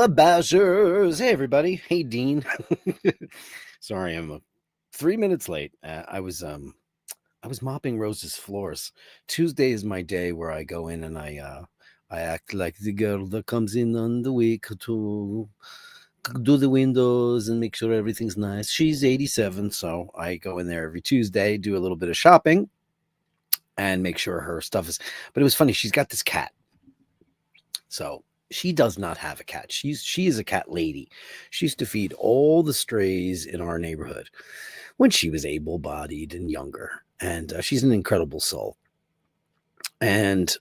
Bashers. Hey, everybody. Hey, Dean. Sorry, I'm 3 minutes late. I was mopping Rose's floors. Tuesday is my day where I go in and I act like the girl that comes in on the week to do the windows and make sure everything's nice. She's 87, so I go in there every Tuesday, do a little bit of shopping, and make sure her stuff is. But it was funny. She's got this cat. So she does not have a cat. She is a cat lady. She used to feed all the strays in our neighborhood when she was able-bodied and younger. And she's an incredible soul. And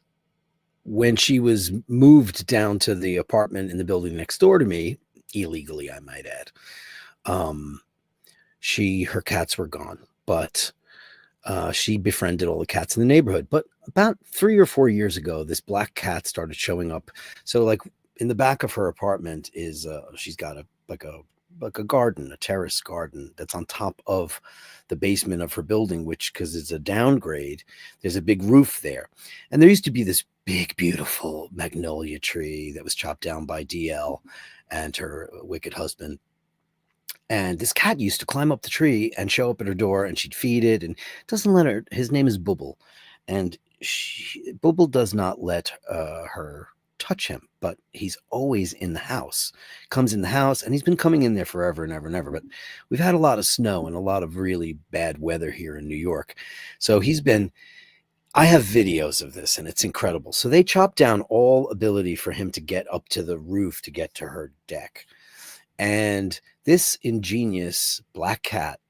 when she was moved down to the apartment in the building next door to me, illegally, I might add, her cats were gone. But she befriended all the cats in the neighborhood. But about 3 or 4 years ago, this black cat started showing up. So, like, in the back of her apartment is she's got a garden, a terrace garden that's on top of the basement of her building, which, because it's a downgrade, there's a big roof there. And there used to be this big, beautiful magnolia tree that was chopped down by DL and her wicked husband. And this cat used to climb up the tree and show up at her door, and she'd feed it and doesn't let her. His name is Booble. And Booble does not let her touch him, but he's always in the house, comes in the house, and he's been coming in there forever and ever and ever. But we've had a lot of snow and a lot of really bad weather here in New York. So I have videos of this, and it's incredible. So they chopped down all ability for him to get up to the roof to get to her deck. And this ingenious black cat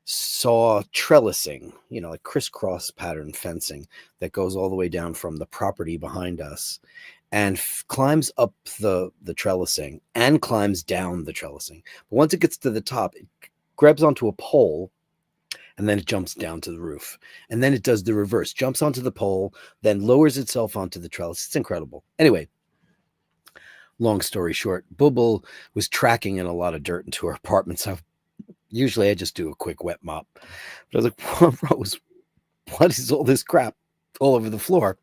saw trellising, like crisscross pattern fencing that goes all the way down from the property behind us and climbs up the trellising and climbs down the trellising. But once it gets to the top, it grabs onto a pole and then it jumps down to the roof. And then it does the reverse, jumps onto the pole, then lowers itself onto the trellis. It's incredible. Anyway, long story short, Booble was tracking in a lot of dirt into her apartment. So usually I just do a quick wet mop. But I was like, Rose, what is all this crap all over the floor?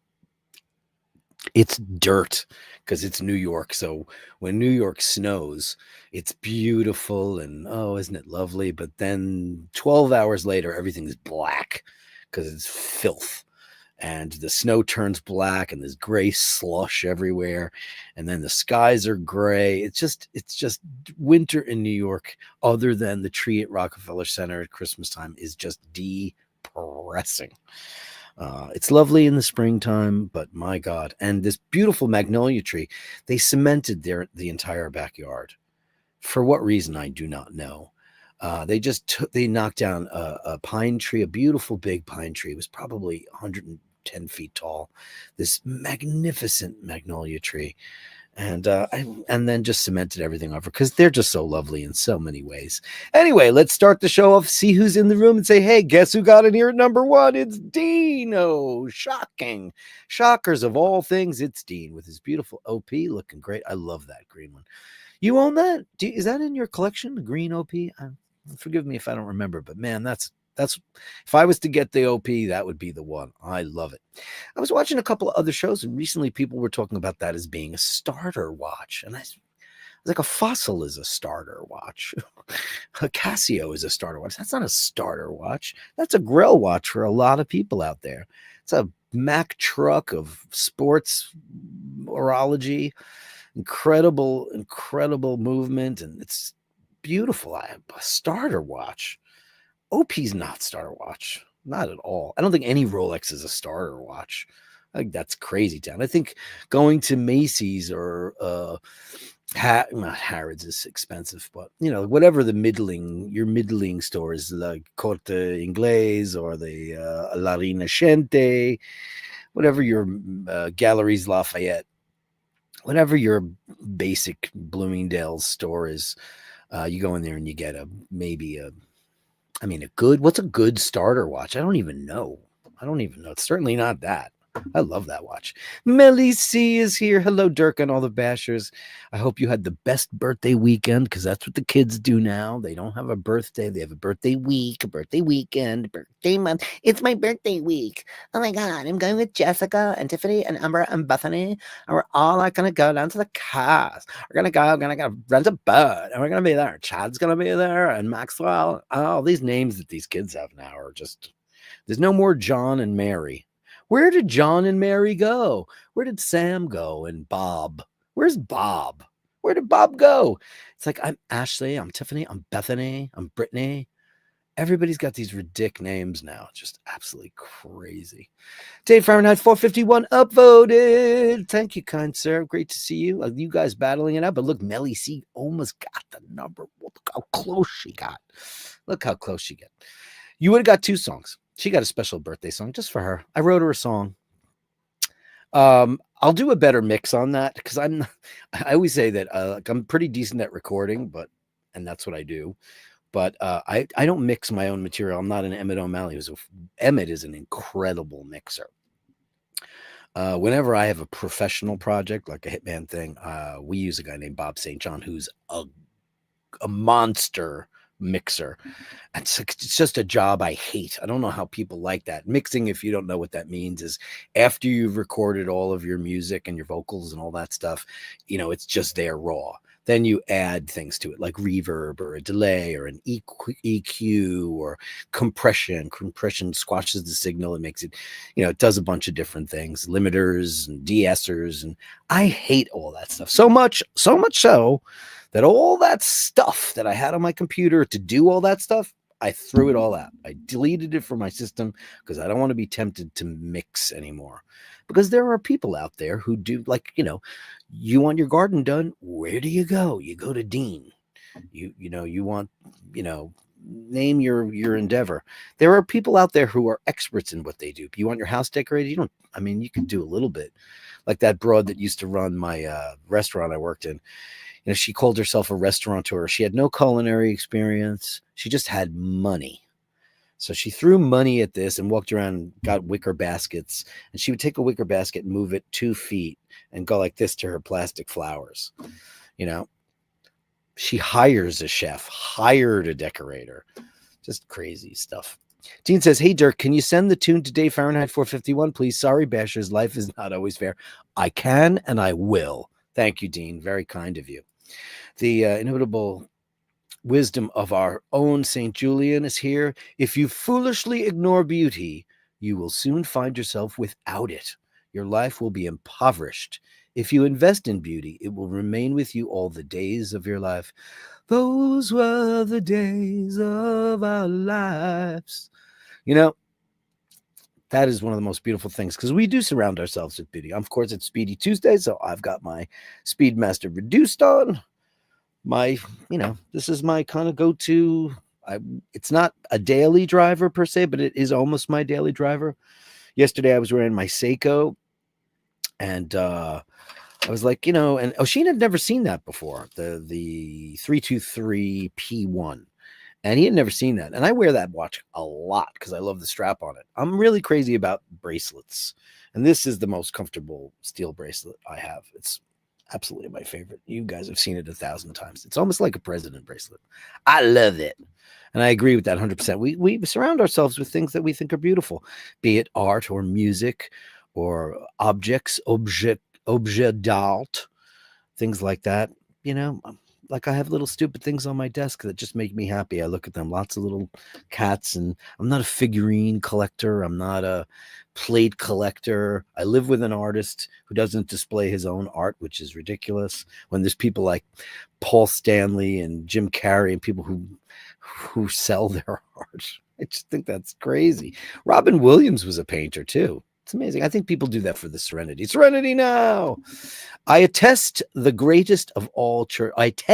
It's dirt because it's New York. So when New York snows, it's beautiful and, oh, isn't it lovely? But then 12 hours later, everything's black because it's filth. And the snow turns black and there's gray slush everywhere. And then the skies are gray. It's just winter in New York, other than the tree at Rockefeller Center at Christmas time, is just depressing. It's lovely in the springtime, but my God. And this beautiful magnolia tree, they cemented the entire backyard. For what reason, I do not know. They knocked down a pine tree, a beautiful big pine tree. It was probably 110 feet tall. This magnificent magnolia tree. And then just cemented everything over because they're just so lovely in so many ways. Anyway, let's start the show off, see who's in the room and say, hey, guess who got in here at number one? It's Dino. Shocking. Shockers of all things, it's Dean with his beautiful OP looking great. I love that green one. You own that? Is that in your collection, the green OP? Forgive me if I don't remember, but man, that's if I was to get the OP, that would be the one. I love it. I was watching a couple of other shows, and recently people were talking about that as being a starter watch. And I was like, a Fossil is a starter watch. A Casio is a starter watch. That's not a starter watch. That's a grill watch for a lot of people out there. It's a Mack truck of sports horology. Incredible movement, and it's beautiful. I have a starter watch. OP's not starter watch, not at all. I don't think any Rolex is a starter watch. I think that's crazy town. I think going to Macy's or Not Harrods is expensive, but whatever your middling stores like Corte Inglés or the La Rinascente, whatever your Galleries Lafayette, whatever your basic Bloomingdale's store is, you go in there and you get what's a good starter watch? I don't even know. It's certainly not that. I love that watch. Melly C is here. Hello, Dirk and all the bashers. I hope you had the best birthday weekend, because that's what the kids do now. They don't have a birthday. They have a birthday week, a birthday weekend, birthday month. It's my birthday week. Oh my God. I'm going with Jessica and Tiffany and Amber and Bethany. And we're all going to go down to the cars. We're going to rent a boat. And we're going to be there. Chad's going to be there. And Maxwell. Oh, these names that these kids have now are just... There's no more John and Mary. Where did John and Mary go? Where did Sam go and Bob? Where's Bob? Where did Bob go? It's like, I'm Ashley, I'm Tiffany, I'm Bethany, I'm Brittany. Everybody's got these ridiculous names now. Just absolutely crazy. Dave Fahrenheit 451 upvoted. Thank you, kind sir. Great to see you. You guys battling it out. But look, Melly C almost got the number. Look how close she got. You would have got 2 songs. She got a special birthday song just for her. I wrote her a song. I'll do a better mix on that, because I always say that I'm pretty decent at recording, and that's what I do. But I don't mix my own material. I'm not an Emmett O'Malley. Emmett is an incredible mixer. Whenever I have a professional project, like a Hitman thing, we use a guy named Bob St. John, who's a monster mixer. It's just a job I hate. I don't know how people like that. Mixing, if you don't know what that means, is after you've recorded all of your music and your vocals and all that stuff, it's just there raw. Then you add things to it, like reverb or a delay or an EQ or compression. Compression squashes the signal and makes it, it does a bunch of different things, limiters and de-essers. And I hate all that stuff so much so that all that stuff that I had on my computer to do all that stuff, I threw it all out. I deleted it from my system because I don't want to be tempted to mix anymore. Because there are people out there who do, like, you want your garden done, where do you go? You go to Dean. You want, name your endeavor. There are people out there who are experts in what they do. You want your house decorated? You can do a little bit. Like that broad that used to run my restaurant I worked in. She called herself a restaurateur. She had no culinary experience. She just had money. So she threw money at this and walked around and got wicker baskets. And she would take a wicker basket and move it 2 feet and go like this to her plastic flowers. She hires a chef, hired a decorator. Just crazy stuff. Dean says, hey, Dirk, can you send the tune to Dave Fahrenheit 451, please? Sorry, Bashers, life is not always fair. I can and I will. Thank you, Dean. Very kind of you. The inimitable wisdom of our own St. Julian is here. If you foolishly ignore beauty, you will soon find yourself without it. Your life will be impoverished. If you invest in beauty, it will remain with you all the days of your life. Those were the days of our lives. That is one of the most beautiful things, because we do surround ourselves with beauty. Of course, it's Speedy Tuesday, so I've got my Speedmaster Reduced on. This is my kind of go-to. It's not a daily driver per se, but it is almost my daily driver. Yesterday, I was wearing my Seiko, and I was like, and Osheen had never seen that before, the 323 P1. And he had never seen that. And I wear that watch a lot because I love the strap on it. I'm really crazy about bracelets. And this is the most comfortable steel bracelet I have. It's absolutely my favorite. You guys have seen it 1,000 times. It's almost like a president bracelet. I love it. And I agree with that 100%. We surround ourselves with things that we think are beautiful, be it art or music or objects, objet d'art, things like that. Like I have little stupid things on my desk that just make me happy. I look at them, lots of little cats, and I'm not a figurine collector. I'm not a plate collector. I live with an artist who doesn't display his own art, which is ridiculous. When there's people like Paul Stanley and Jim Carrey and people who sell their art, I just think that's crazy. Robin Williams was a painter too. It's amazing. I think people do that for the serenity. Serenity now. I attend, the greatest of all churches.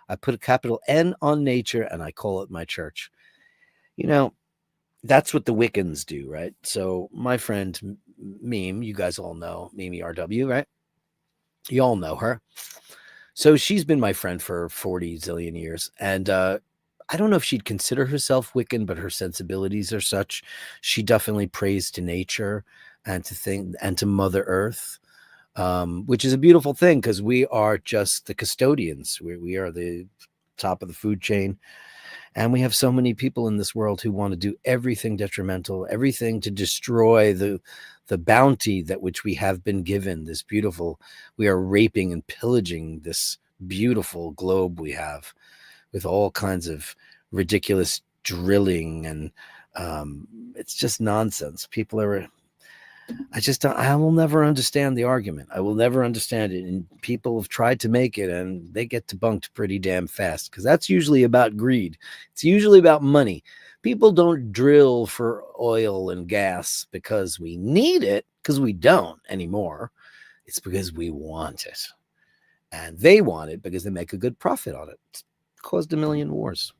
I put a capital N on nature and I call it my church. You know, that's what the Wiccans do, right? So my friend Meme, you guys all know Mimi RW, right? You all know her. So she's been my friend for 40 zillion years. And I don't know if she'd consider herself Wiccan, but her sensibilities are such. She definitely prays to nature and to Mother Earth, which is a beautiful thing because we are just the custodians. We are the top of the food chain. And we have so many people in this world who want to do everything detrimental, everything to destroy the bounty that which we have been given. This beautiful, we are raping and pillaging this beautiful globe we have with all kinds of ridiculous drilling, and it's just nonsense. People are, I will never understand the argument. I will never understand it. And people have tried to make it and they get debunked pretty damn fast because that's usually about greed. It's usually about money. People don't drill for oil and gas because we need it, because we don't anymore. It's because we want it. And they want it because they make a good profit on it. It's caused a million wars.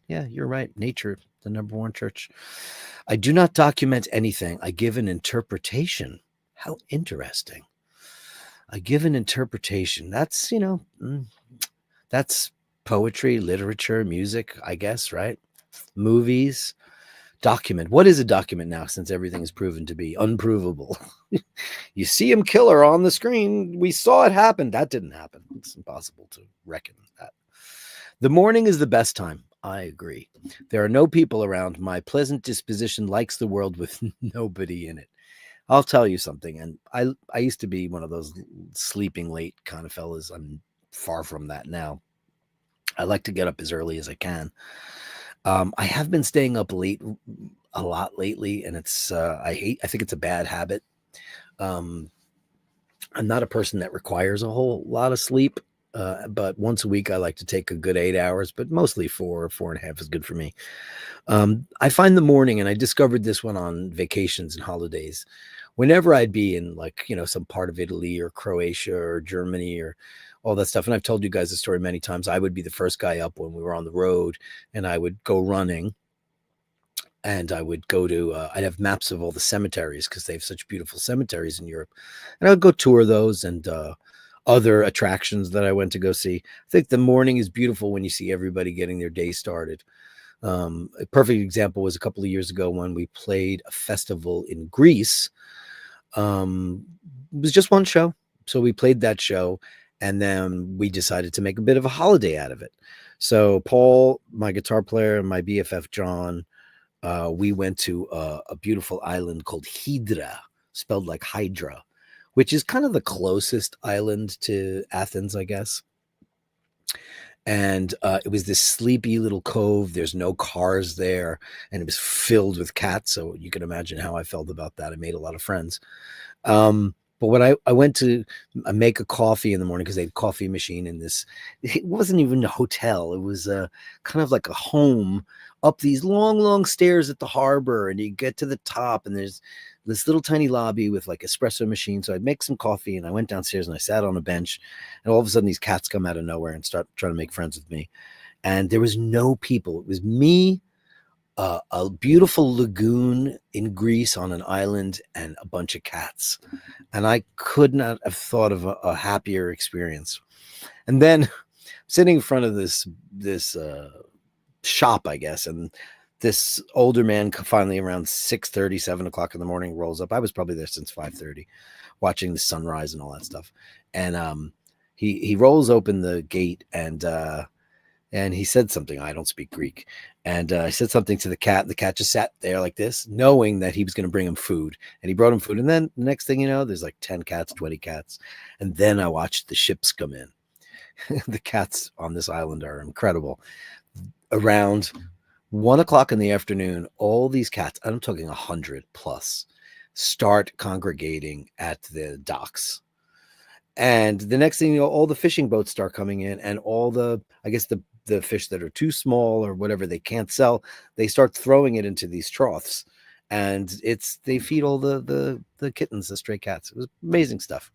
Yeah, you're right. Nature, the number one church. I do not document anything. I give an interpretation. How interesting. I give an interpretation. That's, that's poetry, literature, music, I guess, right? Movies. Document. What is a document now, since everything is proven to be unprovable? You see him kill her on the screen. We saw it happen. That didn't happen. It's impossible to reckon that. The morning is the best time. I agree. There are no people around. My pleasant disposition likes the world with nobody in it. I'll tell you something. And I used to be one of those sleeping late kind of fellas. I'm far from that now. I like to get up as early as I can. I have been staying up late a lot lately, and it's I think it's a bad habit. I'm not a person that requires a whole lot of sleep. But once a week, I like to take a good 8 hours, but mostly 4.5 is good for me. I find the morning, and I discovered this one on vacations and holidays, whenever I'd be in some part of Italy or Croatia or Germany or all that stuff. And I've told you guys the story many times. I would be the first guy up when we were on the road, and I would go running. And I would go to, I'd have maps of all the cemeteries because they have such beautiful cemeteries in Europe. And I would go tour those and other attractions that I went to go see. I think the morning is beautiful when you see everybody getting their day started. A perfect example was a couple of years ago when we played a festival in Greece. It was just one show. So we played that show, and then we decided to make a bit of a holiday out of it. So Paul, my guitar player, and my BFF John, we went to a beautiful island called Hydra, spelled like Hydra, which is kind of the closest island to Athens, I guess. And it was this sleepy little cove. There's no cars there, and it was filled with cats. So you can imagine how I felt about that. I made a lot of friends. But when I went to make a coffee in the morning, because they had a coffee machine in this, it wasn't even a hotel. It was kind of like a home up these long, long stairs at the harbor. And you get to the top, and there's this little tiny lobby with like espresso machine. So I'd make some coffee, and I went downstairs and I sat on a bench, and all of a sudden these cats come out of nowhere and start trying to make friends with me. And there was no people. It was me, a beautiful lagoon in Greece on an island, and a bunch of cats. And I could not have thought of a happier experience. And then sitting in front of this shop, I guess, and this older man finally around 6:30, 7 o'clock in the morning rolls up. I was probably there since 5:30, watching the sunrise and all that stuff. And he rolls open the gate, and he said something. I don't speak Greek. And I said something to the cat. The cat just sat there like this, knowing that he was going to bring him food. And he brought him food. And then the next thing you know, there's like 10 cats, 20 cats. And then I watched the ships come in. The cats on this island are incredible. Around 1 o'clock in the afternoon, all these cats, I'm talking 100 plus, start congregating at the docks. And the next thing you know, all the fishing boats start coming in, and all the fish that are too small or whatever they can't sell, they start throwing it into these troughs. and they feed all the kittens, the stray cats. It was amazing stuff.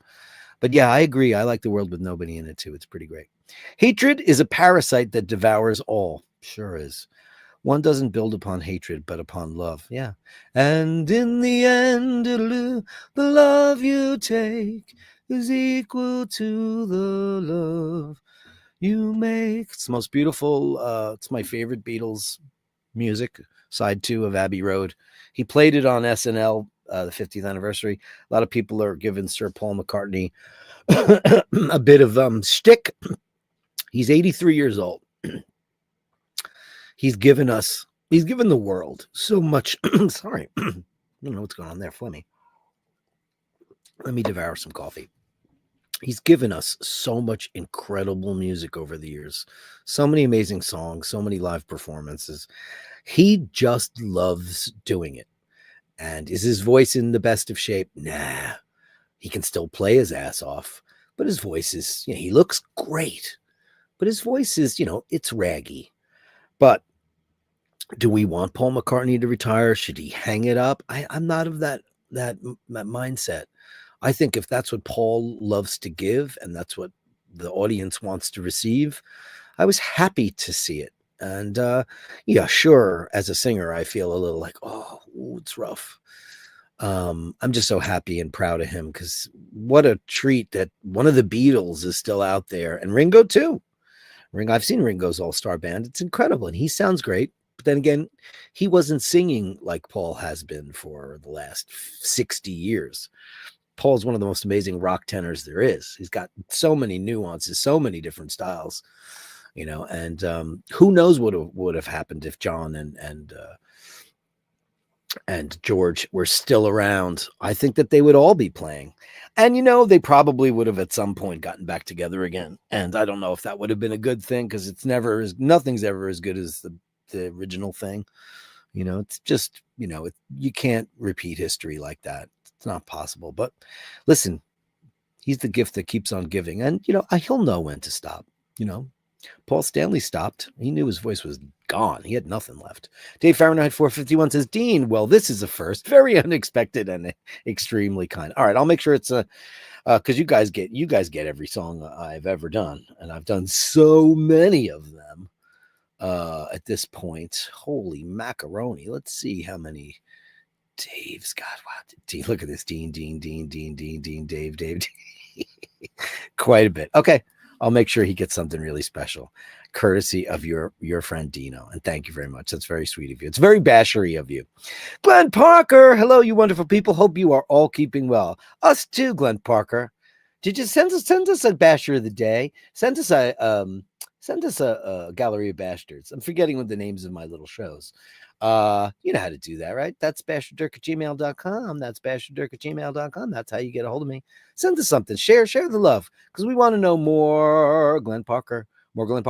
But yeah, I agree. I like the world with nobody in it too. It's pretty great. Hatred is a parasite that devours all. Sure is. One doesn't build upon hatred, but upon love. Yeah. And in the end, the love you take is equal to the love you make. It's the most beautiful. It's my favorite Beatles music, side 2 of Abbey Road. He played it on SNL, the 50th anniversary. A lot of people are giving Sir Paul McCartney a bit of shtick. He's 83 years old. He's given the world so much. Sorry. I don't know what's going on there. Funny. Let me devour some coffee. He's given us so much incredible music over the years. So many amazing songs, so many live performances. He just loves doing it. And is his voice in the best of shape? Nah. He can still play his ass off. But his voice is, he looks great. But his voice is, it's raggy. But do we want Paul McCartney to retire? Should he hang it up? I'm not of that mindset. I think if that's what Paul loves to give and that's what the audience wants to receive, I was happy to see it. And yeah, sure, as a singer, I feel a little like, it's rough. I'm just so happy and proud of him because what a treat that one of the Beatles is still out there, and Ringo too. I've seen Ringo's All-Star Band. It's incredible, and he sounds great. But then again, he wasn't singing like Paul has been for the last 60 years. Paul's one of the most amazing rock tenors there is. He's got so many nuances, so many different styles, and who knows what would have happened if John and George were still around. I think that they would all be playing. And, they probably would have at some point gotten back together again. And I don't know if that would have been a good thing because nothing's ever as good as the original thing. It's just, you can't repeat history like that. It's not possible. But listen, he's the gift that keeps on giving. And, he'll know when to stop. Paul Stanley stopped. He knew his voice was gone. He had nothing left. Dave Fahrenheit 451 says, Dean, well, this is a first. Very unexpected and extremely kind. All right, I'll make sure it's because you guys get every song I've ever done. And I've done so many of them at this point. Holy macaroni. Let's see how many Dave's got. Wow, Dean, look at this. Dean, Dave. Quite a bit. Okay. I'll make sure he gets something really special, courtesy of your friend Dino. And thank you very much. That's very sweet of you. It's very bashery of you. Glenn Parker. Hello, you wonderful people. Hope you are all keeping well. Us too, Glenn Parker. Did you send us a basher of the day? Send us a Gallery of Bashtards. I'm forgetting what the names of my little shows. You know how to do that, right? That's basherdirk@gmail.com. That's basherdirk@gmail.com. That's how you get a hold of me. Send us something. Share the love because we want to know more. Glenn Parker, more Glenn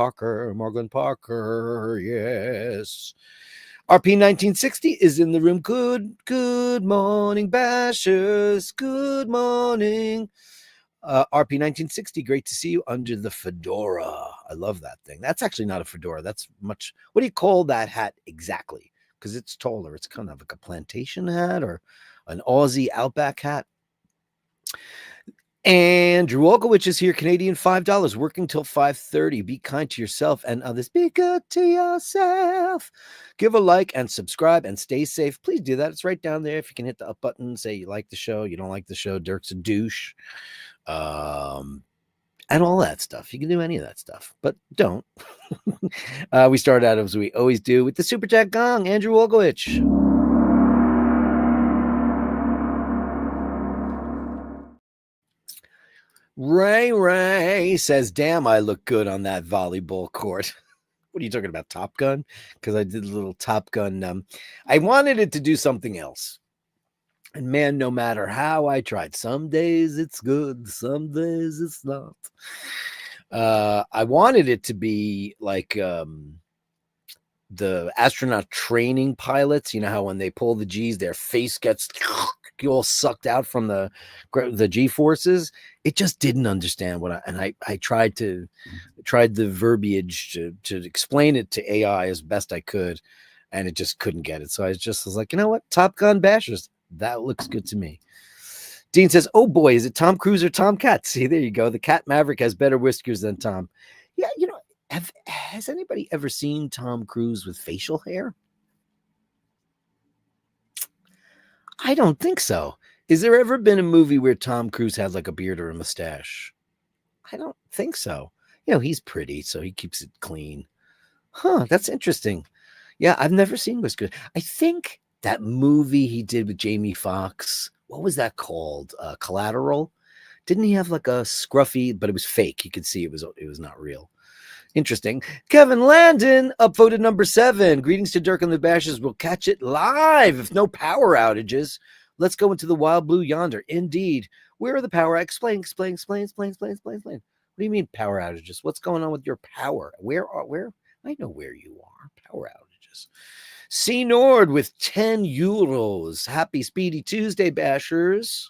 Parker. Yes. RP 1960 is in the room. Good morning, Bashers. Good morning. RP 1960, great to see you under the fedora. I love that thing. That's actually not a fedora. That's much. What do you call that hat exactly? Because it's taller. It's kind of like a plantation hat or an Aussie Outback hat. Andrew Olkowicz is here. Canadian $5. Working till 5:30. Be kind to yourself and others. Be good to yourself. Give a like and subscribe and stay safe. Please do that. It's right down there. If you can hit the up button, say you like the show, you don't like the show. Dirk's a douche. And all that stuff. You can do any of that stuff, but don't. We start out as we always do with the Super Chat Gong. Andrew Olkowicz. Ray says, damn, I look good on that volleyball court. What are you talking about, Top Gun? Because I did a little Top Gun. I wanted it to do something else. And man, no matter how I tried, some days it's good, some days it's not. I wanted it to be like the astronaut training pilots. You know how when they pull the G's, their face gets all sucked out from the G forces. It just didn't understand what I tried the verbiage to explain it to AI as best I could. and it just couldn't get it. So I was like, you know what? Top Gun Bashers. That looks good to me. Dean says, oh boy, is it Tom Cruise or Tom Cat? See, there you go. The Cat Maverick has better whiskers than Tom. Yeah, has anybody ever seen Tom Cruise with facial hair? I don't think so. Is there ever been a movie where Tom Cruise had like a beard or a mustache? I don't think so. He's pretty, so he keeps it clean. Huh, that's interesting. Yeah, I've never seen whiskers. I think that movie he did with Jamie Foxx, what was that called? Collateral? Didn't he have like a scruffy, but it was fake. You could see it was not real. Interesting. Kevin Landon, upvoted number 7. Greetings to Dirk and the Bashers. We'll catch it live if no power outages. Let's go into the wild blue yonder. Indeed. Where are the power? Explain. What do you mean power outages? What's going on with your power? Where? I know where you are. Power outages. C Nord with 10 euros. Happy Speedy Tuesday, Bashers.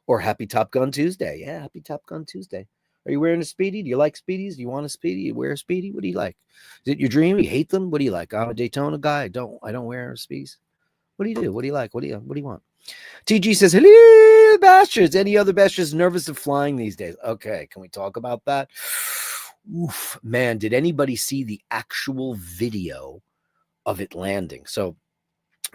Or happy Top Gun Tuesday. Yeah, happy Top Gun Tuesday. Are you wearing a Speedy? Do you like Speedies? Do you want a Speedy? You wear a Speedy? What do you like? Is it your dream? You hate them? What do you like? I'm a Daytona guy. I don't wear Speedies. What do you do? What do you like? What do you want? TG says, hello, Bashers. Any other Bashers nervous of flying these days? Okay, can we talk about that? Oof, man, did anybody see the actual video of it landing? So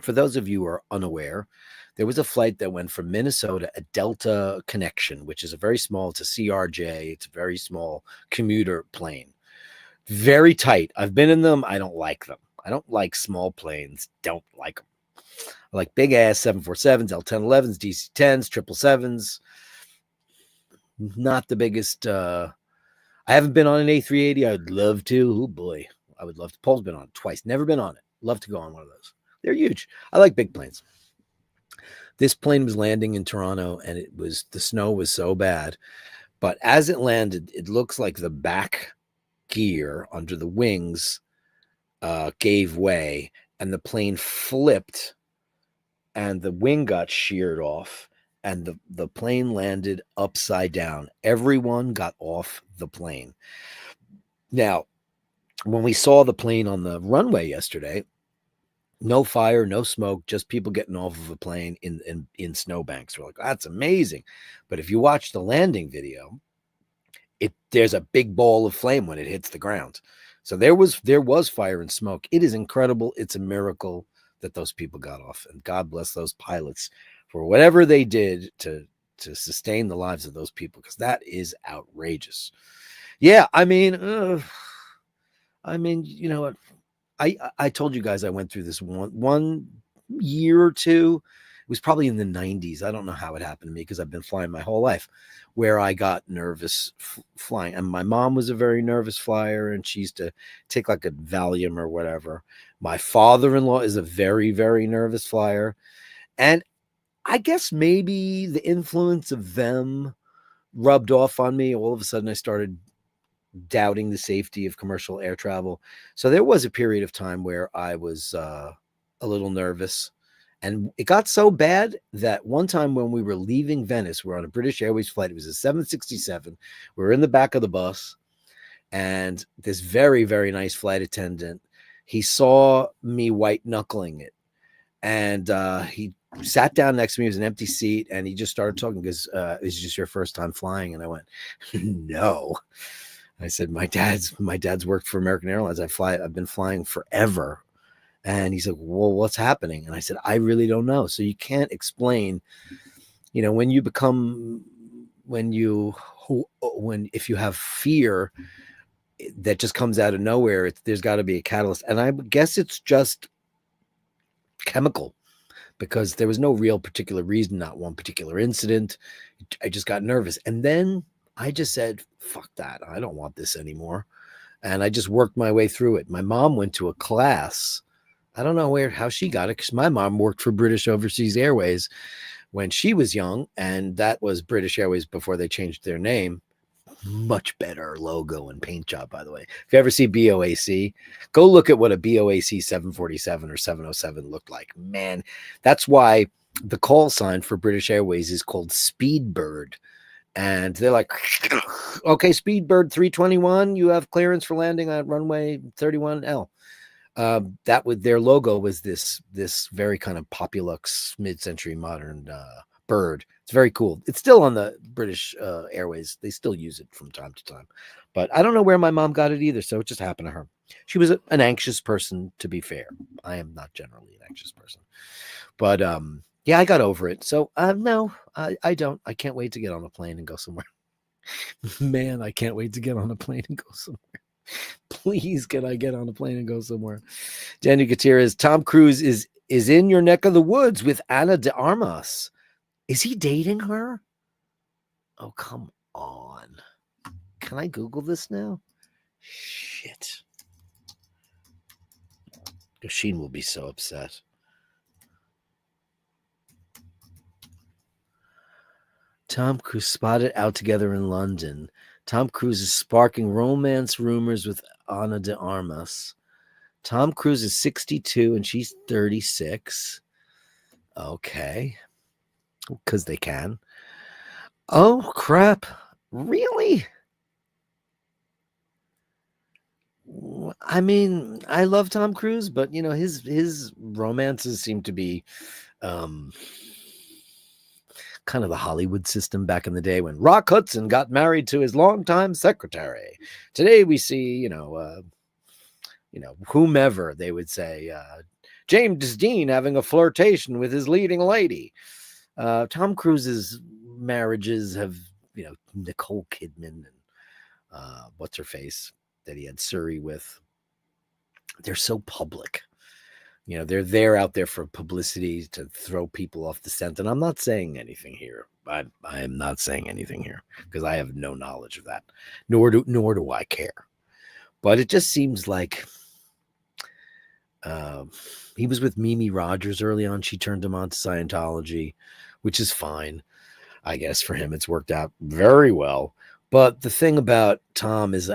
for those of you who are unaware, there was a flight that went from Minnesota, a Delta connection, which is it's a CRJ. It's a very small commuter plane. Very tight. I've been in them. I don't like them. I don't like small planes. Don't like them. I like big ass 747s, L-1011s, DC-10s, 777s. Not the biggest. I haven't been on an A380. I'd love to. Oh boy. I would love to. Paul's been on it twice. Never been on it. Love to go on one of those. They're huge. I like big planes. This plane was landing in Toronto, and the snow was so bad. But as it landed, it looks like the back gear under the wings gave way, and the plane flipped, and the wing got sheared off, and the plane landed upside down. Everyone got off the plane. Now, when we saw the plane on the runway yesterday, no fire, no smoke, just people getting off of a plane in snowbanks. We're like, that's amazing. But if you watch the landing video, there's a big ball of flame when it hits the ground. So there was fire and smoke. It is incredible. It's a miracle that those people got off, and God bless those pilots for whatever they did to sustain the lives of those people, because that is outrageous. Yeah, I mean, you know what? I told you guys I went through this one year or two. It was probably in the 90s. I don't know how it happened to me, because I've been flying my whole life, where I got nervous flying. And my mom was a very nervous flyer, and she used to take like a Valium or whatever. My father-in-law is a very, very nervous flyer. And I guess maybe the influence of them rubbed off on me. All of a sudden, I started doubting the safety of commercial air travel. So there was a period of time where I was a little nervous, and it got so bad that one time when we were leaving Venice, we're on a British Airways flight. It was a 767. We were in the back of the bus, and this very, very nice flight attendant, he saw me white knuckling it, and he sat down next to me. It was an empty seat, and he just started talking, because is this your first time flying? And I went, no. I said, my dad's worked for American Airlines. I've been flying forever. And he's like, well, what's happening? And I said, I really don't know. So you can't explain, if you have fear that just comes out of nowhere, there's got to be a catalyst. And I guess it's just chemical, because there was no real particular reason, not one particular incident. I just got nervous. And then I just said, fuck that. I don't want this anymore. And I just worked my way through it. My mom went to a class. I don't know how she got it, because my mom worked for British Overseas Airways when she was young. And that was British Airways before they changed their name. Much better logo and paint job, by the way. If you ever see BOAC, go look at what a BOAC 747 or 707 looked like. Man, that's why the call sign for British Airways is called Speedbird. And they're like, okay, Speedbird 321, you have clearance for landing on runway 31L. That would their logo was this very kind of Populux mid-century modern bird. It's very cool. It's still on the British Airways. They still use it from time to time, but I don't know where my mom got it either. So it just happened to her. She was an anxious person, to be fair. I am not generally an anxious person, but yeah, I got over it. So no, I don't. I can't wait to get on a plane and go somewhere. Man, I can't wait to get on a plane and go somewhere. Please, can I get on a plane and go somewhere? Daniel Gutierrez, Tom Cruise is in your neck of the woods with Ana de Armas. Is he dating her? Oh, come on. Can I Google this now? Shit. Sheen will be so upset. Tom Cruise spotted out together in London. Tom Cruise is sparking romance rumors with Ana de Armas. Tom Cruise is 62 and she's 36. Okay. Because they can. Oh, crap. Really? I mean, I love Tom Cruise, but, you know, his romances seem to be kind of the Hollywood system back in the day when Rock Hudson got married to his longtime secretary. Today we see, you know, whomever they would say, James Dean having a flirtation with his leading lady. Tom Cruise's marriages have, you know, Nicole Kidman and what's her face that he had Surrey with. They're so public. You know, they're out there for publicity to throw people off the scent. And I'm not saying anything here. I am not saying anything here because I have no knowledge of that, nor do I care. But it just seems like he was with Mimi Rogers early on. She turned him on to Scientology, which is fine. I guess for him, it's worked out very well. But the thing about Tom is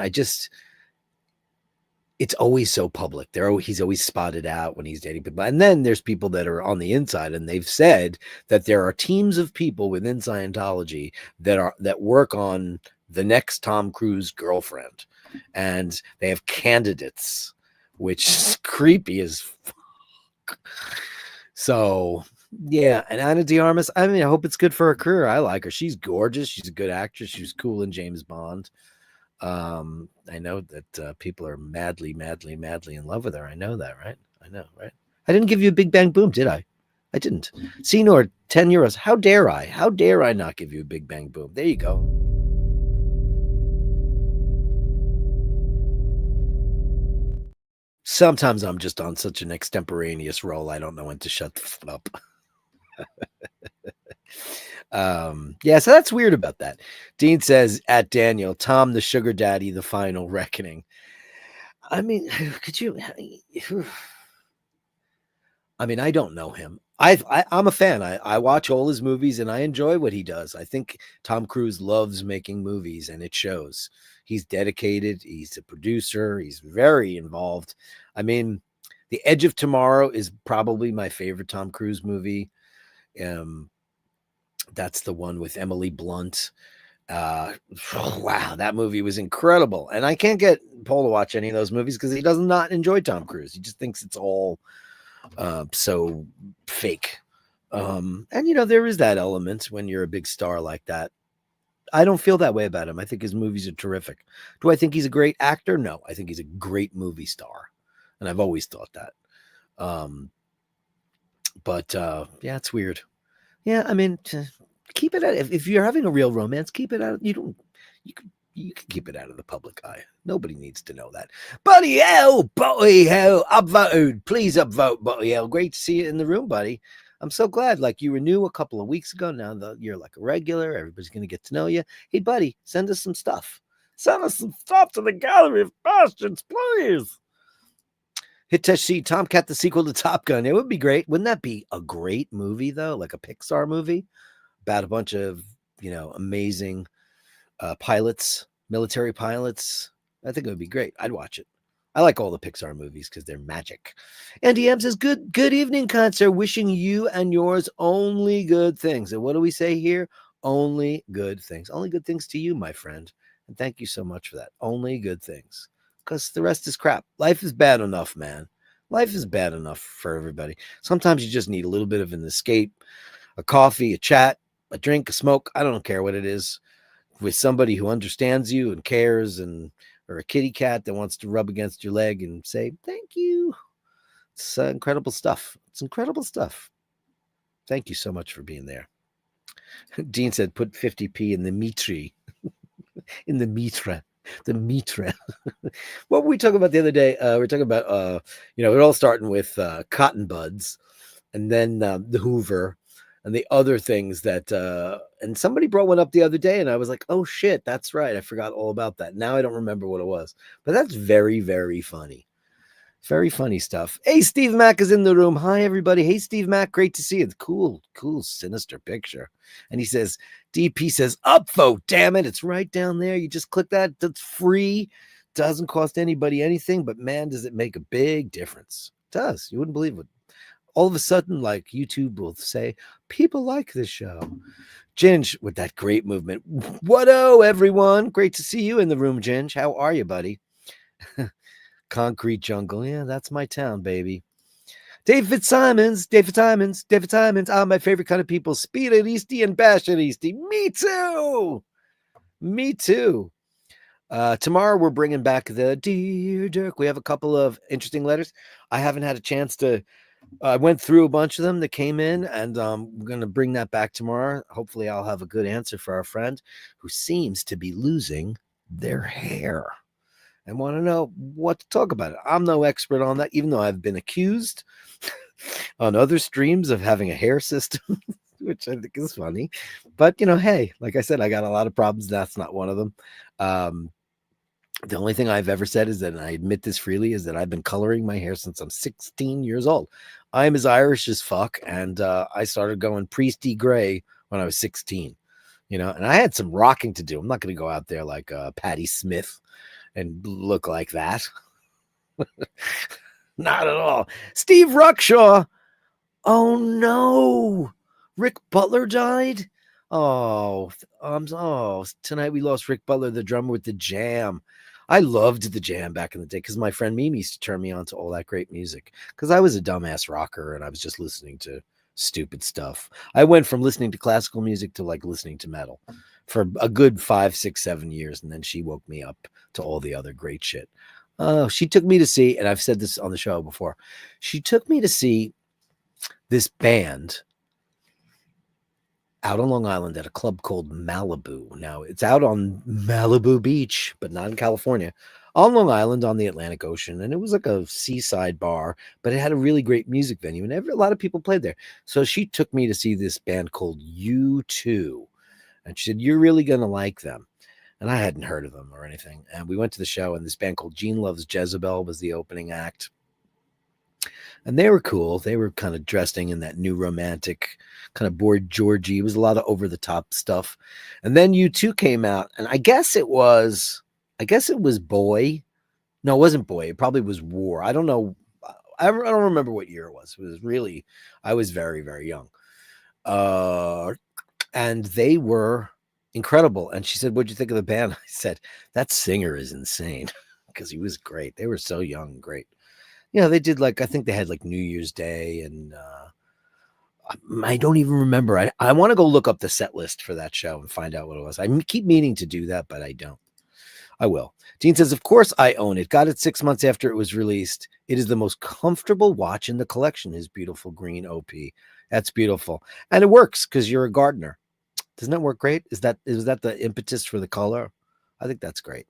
it's always so public. He's always spotted out when he's dating people. And then there's people that are on the inside, and they've said that there are teams of people within Scientology that work on the next Tom Cruise girlfriend. And they have candidates, which is creepy as fuck. So yeah, and Ana de Armas, I mean, I hope it's good for her career. I like her. She's gorgeous. She's a good actress. She was cool in James Bond. I know that people are madly in love with her. I know that, right? I know, right? I didn't give you a Big Bang Boom, did I? I didn't. Senor, 10 euros. How dare I? How dare I not give you a Big Bang Boom? There you go. Sometimes I'm just on such an extemporaneous roll, I don't know when to shut the fuck up. Yeah, so that's weird about that. Dean says at Daniel, Tom the sugar daddy, the final reckoning. I mean, could you? I mean, I don't know him. I'm a fan. I watch all his movies and I enjoy what he does. I think Tom Cruise loves making movies and it shows. He's dedicated. He's a producer. He's very involved. I mean, The Edge of Tomorrow is probably my favorite Tom Cruise movie. That's the one with Emily Blunt. Wow, that movie was incredible. And I can't get Paul to watch any of those movies because he does not enjoy Tom Cruise. He just thinks it's all so fake. And you know, there is that element when you're a big star like that. I don't feel that way about him. I think his movies are terrific. Do I think he's a great actor? No, I think he's a great movie star. And I've always thought that. But yeah, it's weird. Yeah, I mean, keep it out. If you're having a real romance, keep it out. You can keep it out of the public eye. Nobody needs to know that. Buddy hell, upvote. Please upvote, Buddy hell. Great to see you in the room, buddy. I'm so glad. Like, you were new a couple of weeks ago. Now that you're like a regular, everybody's gonna get to know you. Hey, buddy, send us some stuff. Send us some stuff to the Gallery of Bastards, please. Hiteshi Tomcat, the sequel to Top Gun. It would be great. Wouldn't that be a great movie, though? Like a Pixar movie about a bunch of, you know, amazing pilots, military pilots. I think it would be great. I'd watch it. I like all the Pixar movies because they're magic. Andy M says, good evening, concert. Wishing you and yours only good things. And what do we say here? Only good things. Only good things to you, my friend. And thank you so much for that. Only good things. Because the rest is crap. Life is bad enough, man. Life is bad enough for everybody. Sometimes you just need a little bit of an escape, a coffee, a chat, a drink, a smoke. I don't care what it is, with somebody who understands you and cares, and or a kitty cat that wants to rub against your leg and say thank you. It's incredible stuff. It's incredible stuff. Thank you so much for being there. Dean said put 50p in the Mitri. In the Mitra. The Mitra. What were we talking about the other day? We were talking about it all starting with cotton buds, and then the Hoover, and the other things that and somebody brought one up the other day, and I was like, oh shit, that's right, I forgot all about that. Now I don't remember what it was, but that's very, very funny. Very funny stuff. Hey, Steve Mack is in the room. Hi, everybody. Hey, Steve Mack. Great to see you. Cool, sinister picture. And he says, DP says, upvote. Damn it. It's right down there. You just click that. That's free. Doesn't cost anybody anything, but man, does it make a big difference. It does. You wouldn't believe it. All of a sudden, like YouTube will say, people like this show. Ginge with that great movement. What-o, everyone. Great to see you in the room, Ginge. How are you, buddy? Concrete jungle. Yeah, that's my town, baby. David Simons. Ah, my favorite kind of people. Speedy and Basherdirk. Me too. Tomorrow we're bringing back the Dear Dirk. We have a couple of interesting letters. I haven't had a chance to. I went through a bunch of them that came in, and we're going to bring that back tomorrow. Hopefully, I'll have a good answer for our friend who seems to be losing their hair and want to know what to talk about. I'm no expert on that, even though I've been accused on other streams of having a hair system, which I think is funny. But, hey, like I said, I got a lot of problems. That's not one of them. The only thing I've ever said is that, and I admit this freely, is that I've been coloring my hair since I'm 16 years old. I'm as Irish as fuck, and I started going priesty gray when I was 16, and I had some rocking to do. I'm not going to go out there like Patti Smith and look like that. Not at all. Steve Ruckshaw. Oh no. Rick Butler died. Oh, tonight we lost Rick Butler, the drummer with the Jam. I loved the Jam back in the day because my friend Mimi used to turn me on to all that great music because I was a dumbass rocker and I was just listening to stupid stuff. I went from listening to classical music to like listening to metal for a good 5, 6, 7 years. And then she woke me up to all the other great shit. She took me to see, and I've said this on the show before, she took me to see this band out on Long Island at a club called Malibu. Now, it's out on Malibu Beach, but not in California, on Long Island on the Atlantic Ocean. And it was like a seaside bar, but it had a really great music venue, and a lot of people played there. So she took me to see this band called U2. And she said, you're really going to like them. And I hadn't heard of them or anything. And we went to the show, and this band called Gene Loves Jezebel was the opening act. And they were cool. They were kind of dressing in that new romantic kind of Boy Georgie. It was a lot of over the top stuff. And then U2 came out, and I guess it was Boy. No, it wasn't Boy. It probably was War. I don't know. I don't remember what year it was. It was really, I was very, very young. And they were incredible. And she said, what'd you think of the band? I said, that singer is insane because he was great. They were so young and great. They did I think they had New Year's Day, and I don't even remember. I want to go look up the set list for that show and find out what it was. I keep meaning to do that, but I don't. I will. Dean says, of course I own it. Got it 6 months after it was released. It is the most comfortable watch in the collection. His beautiful green OP. That's beautiful. And it works because you're a gardener. Doesn't that work great? Is that the impetus for the color? I think that's great.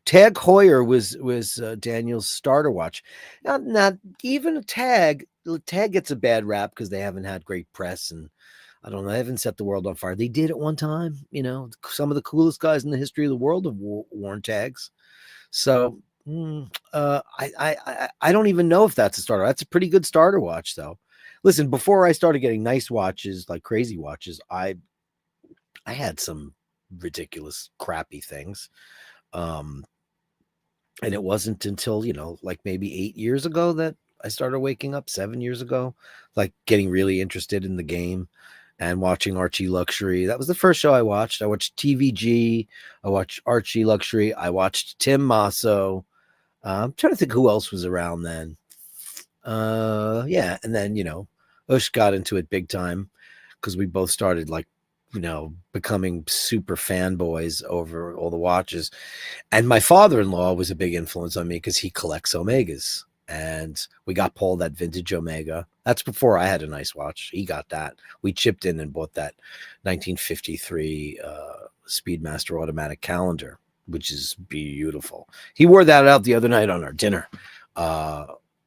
Tag Heuer was Daniel's starter watch. Not even a Tag. Tag gets a bad rap because they haven't had great press, and I don't know. They haven't set the world on fire. They did at one time. Some of the coolest guys in the history of the world have worn Tags. So I don't even know if that's a starter. That's a pretty good starter watch, though. Listen, before I started getting nice watches, like crazy watches, I had some ridiculous, crappy things. And it wasn't until, maybe 8 years ago that I started waking up, 7 years ago, getting really interested in the game and watching Archie Luxury. That was the first show I watched. I watched TVG. I watched Archie Luxury. I watched Tim Masso. I'm trying to think who else was around then. Yeah, and then Ush got into it big time because we both started like becoming super fanboys over all the watches. And my father-in-law was a big influence on me because he collects Omegas. And we got Paul that vintage Omega. That's before I had a nice watch. He got that. We chipped in and bought that 1953 Speedmaster automatic calendar, which is beautiful. He wore that out the other night on our dinner.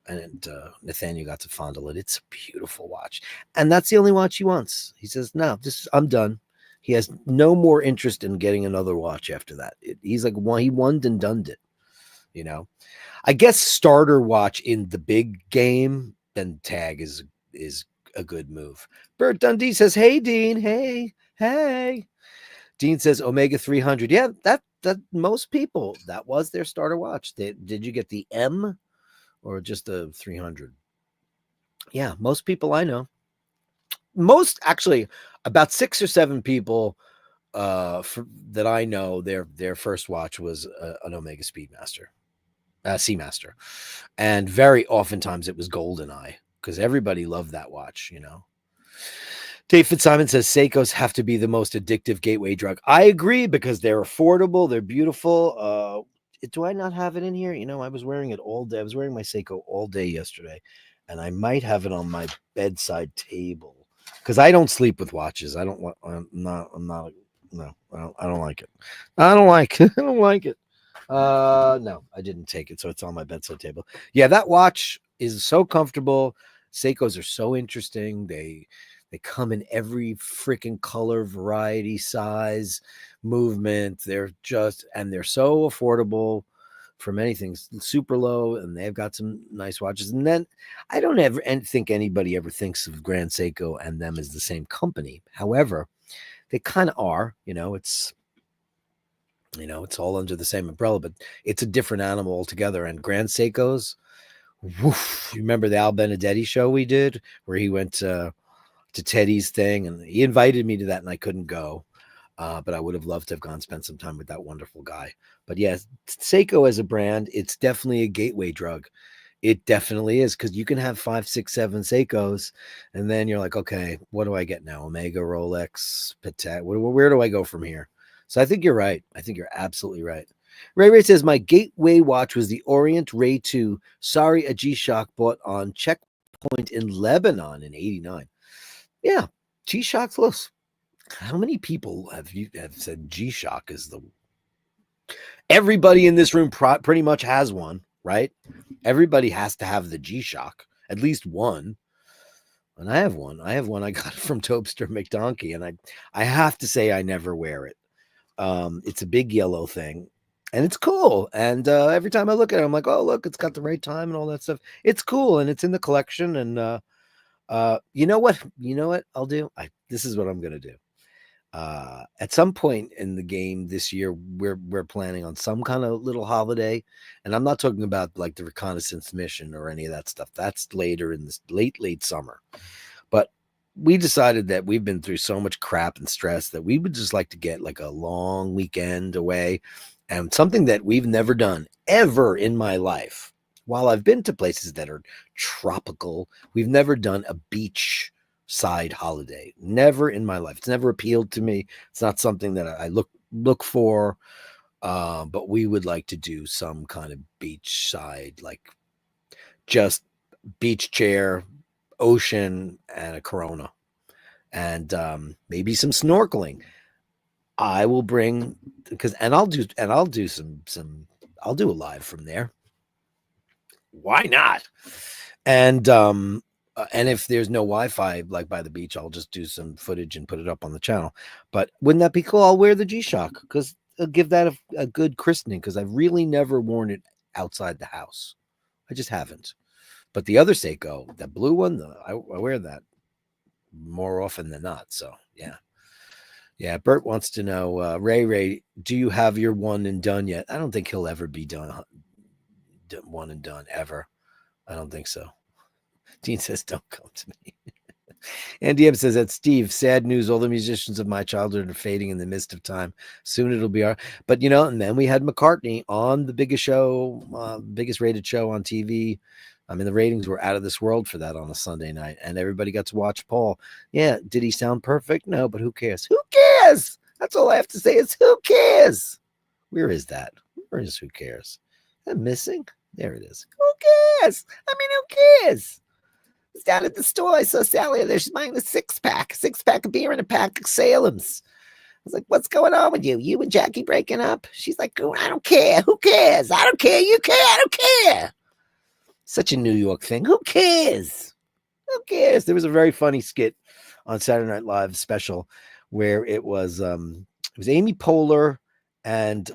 And Nathaniel got to fondle it. It's a beautiful watch. And that's the only watch he wants. He says, no, I'm done. He has no more interest in getting another watch after that. He's like, well, he won and done it. I guess starter watch in the big game, then tag is a good move. Bert Dundee says, hey, Dean. Hey. Dean says Omega 300. Yeah, that most people, that was their starter watch. Did you get the M or just the 300? Yeah, most people I know. Most, actually, about 6 or 7 people that I know, their first watch was an Omega Speedmaster, Seamaster, and very oftentimes it was GoldenEye because everybody loved that watch. Dave Fitzsimon says Seikos have to be the most addictive gateway drug. I agree because they're affordable, they're beautiful. Do I not have it in here? I was wearing it all day. I was wearing my Seiko all day yesterday, and I might have it on my bedside table because I don't sleep with watches. I don't want. I'm not. No, I don't like it. I don't like it. No, I didn't take it, so it's on my bedside table. Yeah, that watch is so comfortable. Seikos are so interesting. They come in every freaking color, variety, size, movement. They're so affordable for many things. Super low, and they've got some nice watches. And then I don't ever think anybody ever thinks of Grand Seiko and them as the same company. However, they kind of are. It's all under the same umbrella, but it's a different animal altogether. And Grand Seiko's, woof, you remember the Al Benedetti show we did where he went to Teddy's thing, and he invited me to that, and I couldn't go. But I would have loved to have gone spend some time with that wonderful guy. But yes, Seiko as a brand, it's definitely a gateway drug. It definitely is, because you can have 5, 6, 7 Seikos, and then you're like, okay, what do I get now? Omega, Rolex, Patek. Where do I go from here? So I think you're right. I think you're absolutely right. Ray says, my gateway watch was the Orient Ray 2. Sorry, a G-Shock bought on Checkpoint in Lebanon in 89. Yeah, G-Shock close. How many people have said G-Shock is the... Everybody in this room pretty much has one, right? Everybody has to have the G-Shock, at least one. And I have one. I got it from Topster McDonkey, and I have to say I never wear it. It's a big yellow thing, and it's cool. And every time I look at it, I'm like, oh, look, it's got the right time and all that stuff. It's cool, and it's in the collection. And you know what I'll do? This is what I'm gonna do. At some point in the game this year, we're planning on some kind of little holiday, and I'm not talking about like the reconnaissance mission or any of that stuff. That's later in this late summer. But we decided that we've been through so much crap and stress that we would just like to get like a long weekend away, and something that we've never done ever in my life. While I've been to places that are tropical, we've never done a beach side holiday. Never in my life. It's never appealed to me. It's not something that I look for. But we would like to do some kind of beach side, like just beach chair, ocean, and a Corona, and maybe some snorkeling. I will bring I'll do some I'll do a live from there. Why not? And if there's no Wi-Fi like by the beach, I'll just do some footage and put it up on the channel. But wouldn't that be cool? I'll wear the G-Shock because I'll give that a good christening, because I've really never worn it outside the house. I just haven't. But the other Seiko, that blue one, I wear that more often than not. So yeah. Bert wants to know, Ray, do you have your one and done yet? I don't think he'll ever be done one and done ever. I don't think so. Dean says, don't come to me. Andy M says, that's Steve. Sad news. All the musicians of my childhood are fading in the mist of time. Soon it'll be our... But, and then we had McCartney on the biggest show, biggest rated show on TV. I mean, the ratings were out of this world for that on a Sunday night, and everybody got to watch Paul. Yeah, did he sound perfect? No, but who cares? Who cares? That's all I have to say is who cares? Where is that? Where is who cares? Is that missing? There it is. Who cares? I mean, who cares? It's down at the store. I saw Sally there. She's buying a six-pack of beer and a pack of Salem's. I was like, what's going on with you? You and Jackie breaking up? She's like, oh, I don't care. Who cares? I don't care. You care. I don't care. Such a New York thing. Who cares? Who cares? There was a very funny skit on Saturday Night Live special where it was Amy Poehler and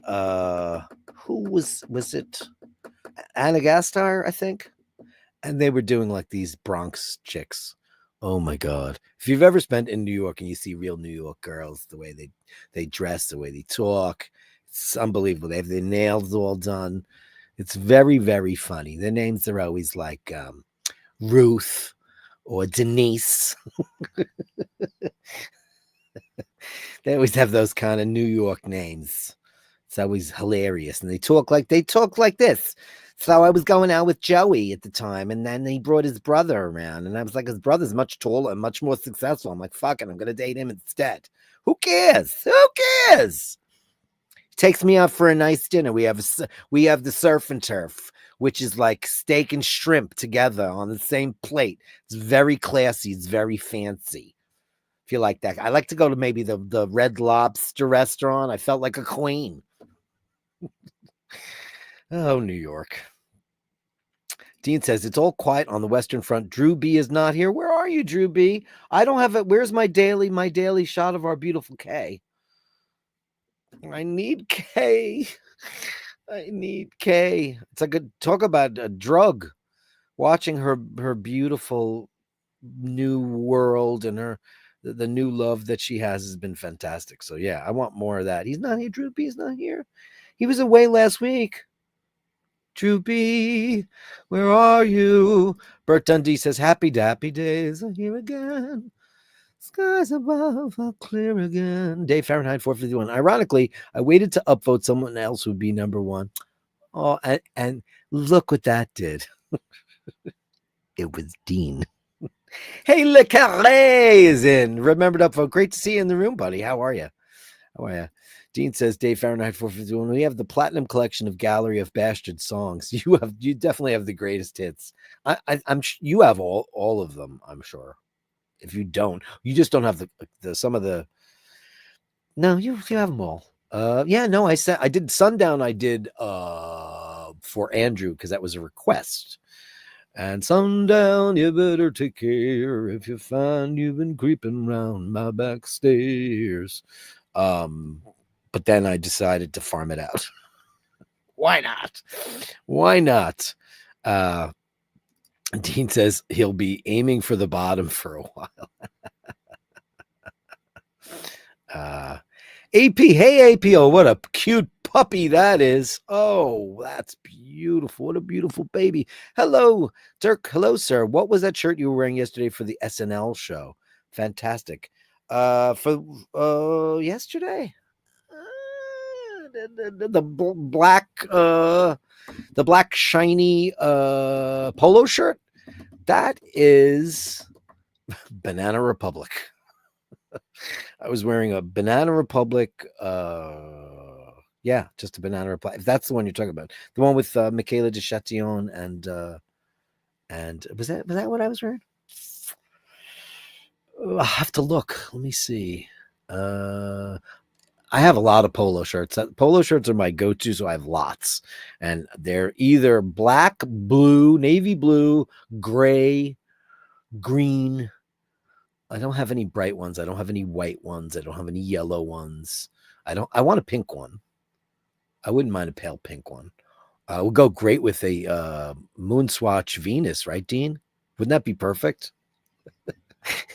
who was it? Anna Gasteyer, I think. And they were doing like these Bronx chicks. Oh my God. If you've ever spent in New York and you see real New York girls, the way they dress, the way they talk, it's unbelievable. They have their nails all done. It's very, very funny. Their names are always like Ruth or Denise. They always have those kind of New York names. It's always hilarious. And they talk like this. So I was going out with Joey at the time, and then he brought his brother around, and I was like, his brother's much taller and much more successful. I'm like, fuck it, I'm going to date him instead. Who cares? Who cares? He takes me out for a nice dinner. We have the surf and turf, which is like steak and shrimp together on the same plate. It's very classy. It's very fancy. If you like that. I like to go to maybe the Red Lobster restaurant. I felt like a queen. Oh, New York. Dean says, it's all quiet on the Western Front. Drew B is not here. Where are you, Drew B? I don't have it. Where's my daily shot of our beautiful Kay? I need Kay. I need Kay. It's like talk about a drug. Watching her beautiful new world and the new love that she has been fantastic. So yeah, I want more of that. He's not here. Drew B is not here. He was away last week. Drew B, where are you? Bert Dundee says, happy dappy days are here again. Skies above are clear again. Dave Fahrenheit 451. Ironically, I waited to upvote someone else who would be number one. Oh, and look what that did. It was Dean. Hey, Le Carré is in. Remember to upvote. Great to see you in the room, buddy. How are you? Dean says, Dave Fahrenheit 451. We have the platinum collection of Gallery of Bashtards songs. You definitely have the greatest hits. I'm you have all of them, I'm sure. If you don't, you just don't have the some of the. No, you have them all. Yeah, no, I did Sundown. I did for Andrew because that was a request. And sundown, you better take care if you find you've been creeping round my back stairs. But then I decided to farm it out. Why not? Dean says he'll be aiming for the bottom for a while. AP, hey APO, what a cute puppy that is. Oh, that's beautiful. What a beautiful baby. Hello, Dirk. Hello, sir. What was that shirt you were wearing yesterday for the SNL show? Fantastic. For yesterday, the black shiny polo shirt. That is Banana Republic. I was wearing a Banana Republic. Yeah, just a Banana Republic. If that's the one you're talking about, the one with Michaela de Chatillon and was that what I was wearing? I'll have to look. Let me see. I have a lot of polo shirts. Polo shirts are my go-to, so I have lots. And they're either black, blue, navy blue, gray, green. I don't have any bright ones. I don't have any white ones. I don't have any yellow ones. I want a pink one. I wouldn't mind a pale pink one. Would go great with a Moonswatch Venus, right, Dean? Wouldn't that be perfect?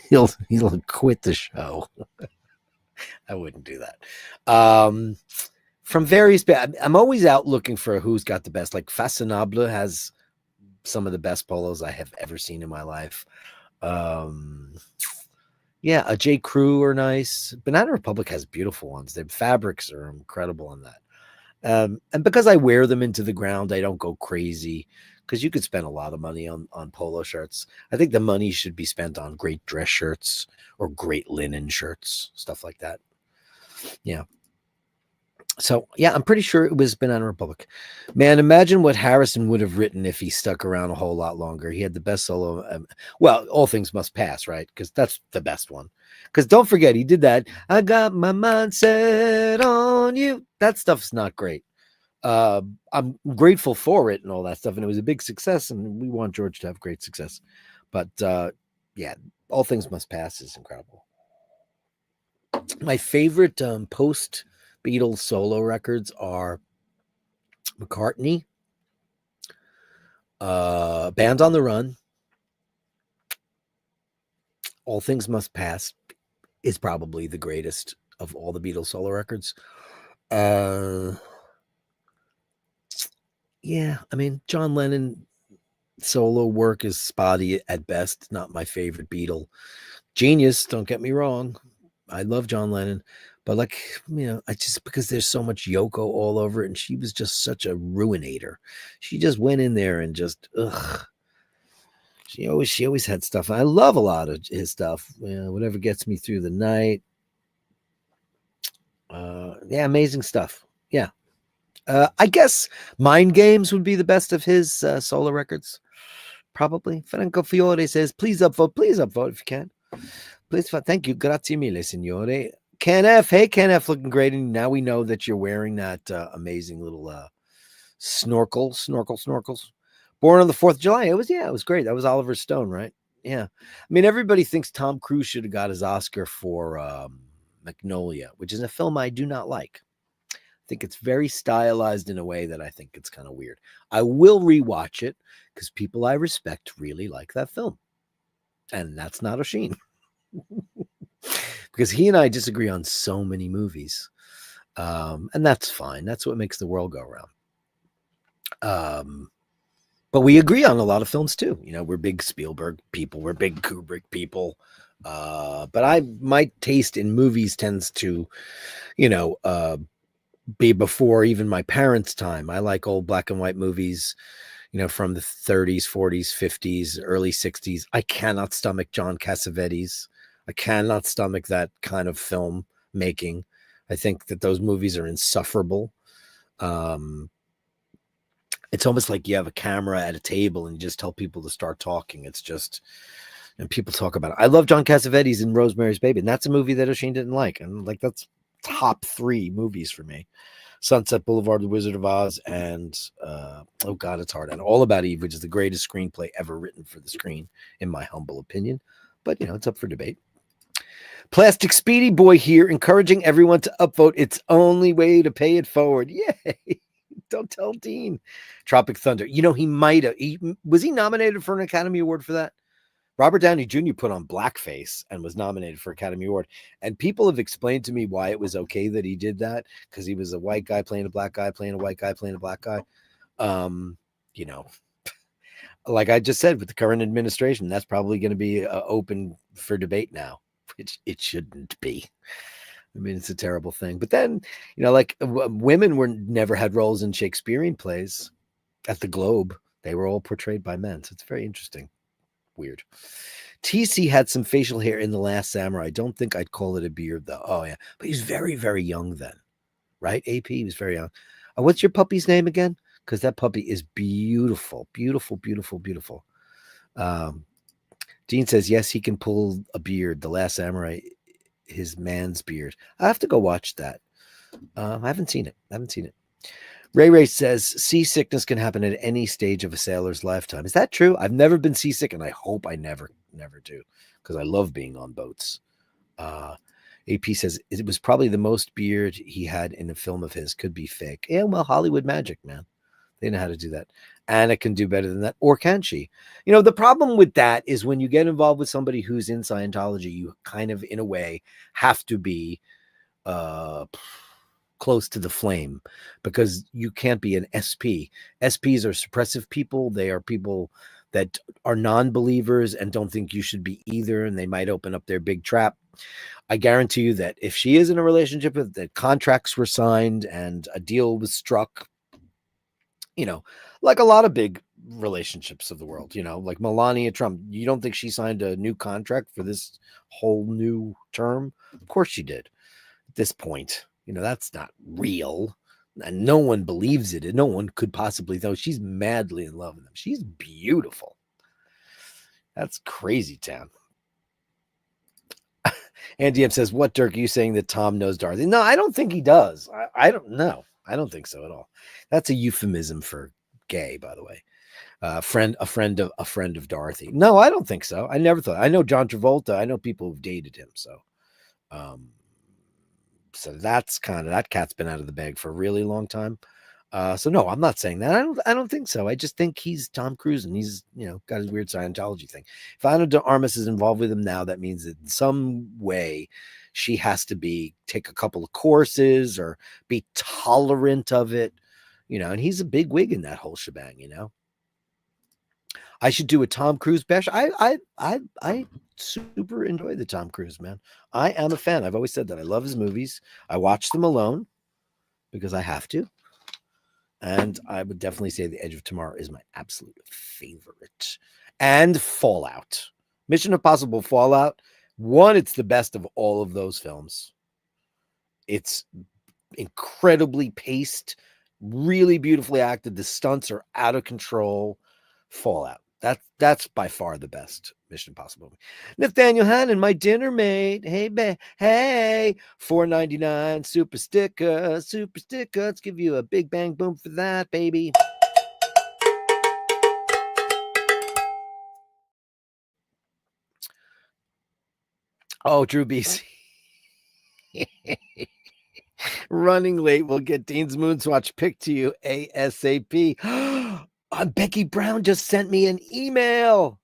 He'll quit the show. I wouldn't do that. From various, I'm always out looking for who's got the best. Like Fashionable has some of the best polos I have ever seen in my life. Yeah, a J. Crew are nice. Banana Republic has beautiful ones. Their fabrics are incredible on that. And because I wear them into the ground, I don't go crazy because you could spend a lot of money on polo shirts. I think the money should be spent on great dress shirts or great linen shirts, stuff like that. Yeah. So yeah, I'm pretty sure it was Banana Republic. Man, imagine what Harrison would have written if he stuck around a whole lot longer. He had the best solo. Well, All Things Must Pass, right? Because that's the best one. Because don't forget, he did that. I got my mind set on you. That stuff's not great. I'm grateful for it and all that stuff, and it was a big success, and we want George to have great success. But yeah, All Things Must Pass is incredible. My favorite post Beatles solo records are McCartney, Band on the Run, All Things Must Pass is probably the greatest of all the Beatles solo records. Yeah, I mean, John Lennon solo work is spotty at best. Not my favorite Beatle. Genius, don't get me wrong. I love John Lennon, but like, I just, because there's so much Yoko all over it, and she was just such a ruinator. She just went in there and just She always had stuff. I love a lot of his stuff. Whatever gets me through the night. Yeah, amazing stuff. Yeah. I guess Mind Games would be the best of his solo records. Probably. Franco Fiore says, please upvote if you can. Please, thank you. Grazie mille, signore. Ken F. Hey, Ken F. Looking great. And now we know that you're wearing that amazing little snorkels. Born on the 4th of July. It was great. That was Oliver Stone, right? Yeah. I mean, everybody thinks Tom Cruise should have got his Oscar for Magnolia, which is a film I do not like. I think it's very stylized in a way that I think it's kind of weird. I will rewatch it because people I respect really like that film. And that's not Oshin. Because he and I disagree on so many movies. And that's fine. That's what makes the world go around. But we agree on a lot of films too. We're big Spielberg people. We're big Kubrick people. But my taste in movies tends to, be before even my parents' time. I like old black and white movies, from the 30s, 40s, 50s, early 60s. I cannot stomach John Cassavetes. I cannot stomach that kind of film making. I think that those movies are insufferable. It's almost like you have a camera at a table and you just tell people to start talking. It's just, and people talk about it. I love John Cassavetes in Rosemary's Baby, and that's a movie that Oshin didn't like. And like, that's top 3 movies for me. Sunset Boulevard, The Wizard of Oz, and oh God, it's hard. And All About Eve, which is the greatest screenplay ever written for the screen, in my humble opinion. But, it's up for debate. Plastic Speedy Boy here, encouraging everyone to upvote. It's only way to pay it forward. Yay. Don't tell Dean. Tropic Thunder. Was he nominated for an Academy Award for that? Robert Downey Jr. put on blackface and was nominated for Academy Award. And people have explained to me why it was okay that he did that, because he was a white guy playing a black guy, playing a white guy, playing a black guy. Like I just said, with the current administration, that's probably going to be open for debate now, which it shouldn't be. I mean, it's a terrible thing. But then, women never had roles in Shakespearean plays at the Globe. They were all portrayed by men. So it's very interesting. Weird. TC had some facial hair in The Last Samurai. I don't think I'd call it a beard, though. Oh, yeah. But he was very, very young then, right? AP, he was very young. What's your puppy's name again? Because that puppy is beautiful, beautiful, beautiful, beautiful. Dean says, yes, he can pull a beard. The Last Samurai, his man's beard. I have to go watch that. I haven't seen it. Ray says seasickness can happen at any stage of a sailor's lifetime. Is that true? I've never been seasick, and I hope I never do, because I love being on boats. AP says it was probably the most beard he had in a film of his. Could be fake. Yeah, well, Hollywood magic, man. They know how to do that. Anna can do better than that. Or can she? The problem with that is when you get involved with somebody who's in Scientology, you kind of, in a way, have to be close to the flame, because you can't be an SP. SPs are suppressive people. They are people that are non-believers and don't think you should be either, and they might open up their big trap. I guarantee you that if she is in a relationship with that, contracts were signed and a deal was struck, like a lot of big relationships of the world, like Melania Trump. You don't think she signed a new contract for this whole new term? Of course she did. At this point, that's not real. And no one believes it. And no one could possibly, though. She's madly in love with him. She's beautiful. That's crazy town. Andy M says, what, Dirk, are you saying that Tom knows Dorothy? No, I don't think he does. I don't know. I don't think so at all. That's a euphemism for gay, by the way. A friend of Dorothy. No, I don't think so. I never thought. I know John Travolta. I know people who've dated him. So that's that cat's been out of the bag for a really long time. So no, I'm not saying that. I don't think so. I just think he's Tom Cruise and he's, got his weird Scientology thing. If Ana de Armas is involved with him now, that means that in some way she has to take a couple of courses or be tolerant of it, and he's a big wig in that whole shebang, I should do a Tom Cruise bash. I super enjoy the Tom Cruise, man. I am a fan. I've always said that. I love his movies. I watch them alone because I have to. And I would definitely say The Edge of Tomorrow is my absolute favorite. And Fallout. Mission Impossible Fallout. One, it's the best of all of those films. It's incredibly paced, really beautifully acted. The stunts are out of control. Fallout. That's by far the best Mission Impossible. Nathaniel Hannon, my dinner mate. Hey, hey, $4.99 super sticker. Let's give you a big bang boom for that, baby. Oh, Drew BC. Running late. We'll get Dean's Moonswatch picked to you ASAP. Becky Brown just sent me an email.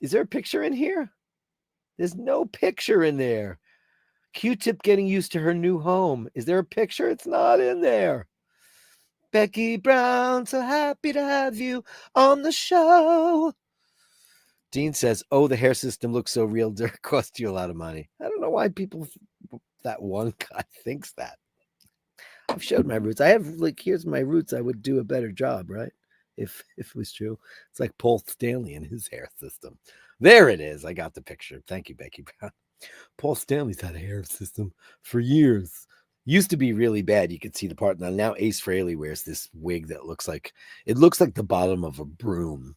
Is there a picture in here? There's no picture in there. Q-Tip getting used to her new home. Is there a picture? It's not in there. Becky Brown, so happy to have you on the show. Dean says, oh, the hair system looks so real. Dirk cost you a lot of money. I don't know why that one guy thinks that. I've showed my roots. I have here's my roots. I would do a better job, right? If it was true. It's like Paul Stanley and his hair system. There it is. I got the picture. Thank you, Becky Brown. Paul Stanley's had a hair system for years. Used to be really bad. You could see the part. Now Ace Frehley wears this wig that looks like the bottom of a broom.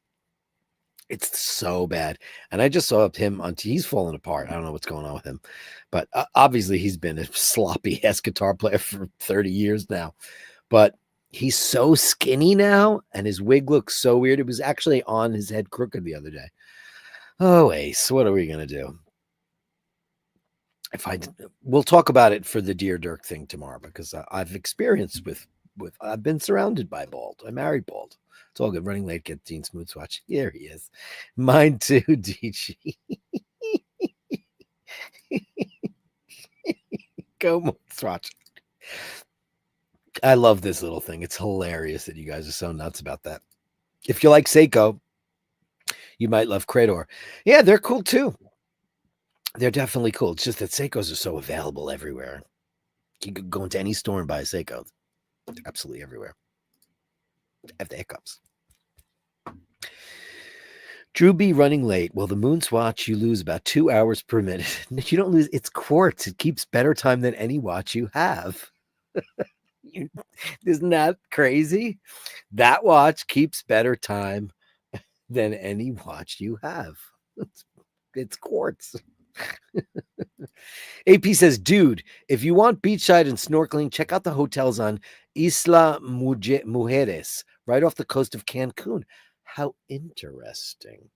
It's so bad. And I just saw him he's falling apart. I don't know what's going on with him. But obviously he's been a sloppy ass guitar player for 30 years now. But he's so skinny now and his wig looks so weird. It was actually on his head crooked the other day. Oh, Ace, what are we going to do? We'll talk about it for the Dear Dirk thing tomorrow because I've experienced with I've been surrounded by bald. I married bald. It's all good. Running late, get Dean Smooth Watch. Here he is. Mine too, DG. Go Smooth Watch. I love this little thing. It's hilarious that you guys are so nuts about that. If you like Seiko, you might love Credor. Yeah, they're cool too. They're definitely cool. It's just that Seikos are so available everywhere. You could go into any store and buy a Seiko. Absolutely everywhere. I have the hiccups. Drew B running late. Well, the Moonswatch, you lose about 2 hours per minute. You don't lose. It's quartz. It keeps better time than any watch you have. Isn't that crazy? That watch keeps better time than any watch you have. It's quartz. AP says, dude, if you want beachside and snorkeling, check out the hotels on Isla Mujeres, right off the coast of Cancun. How interesting.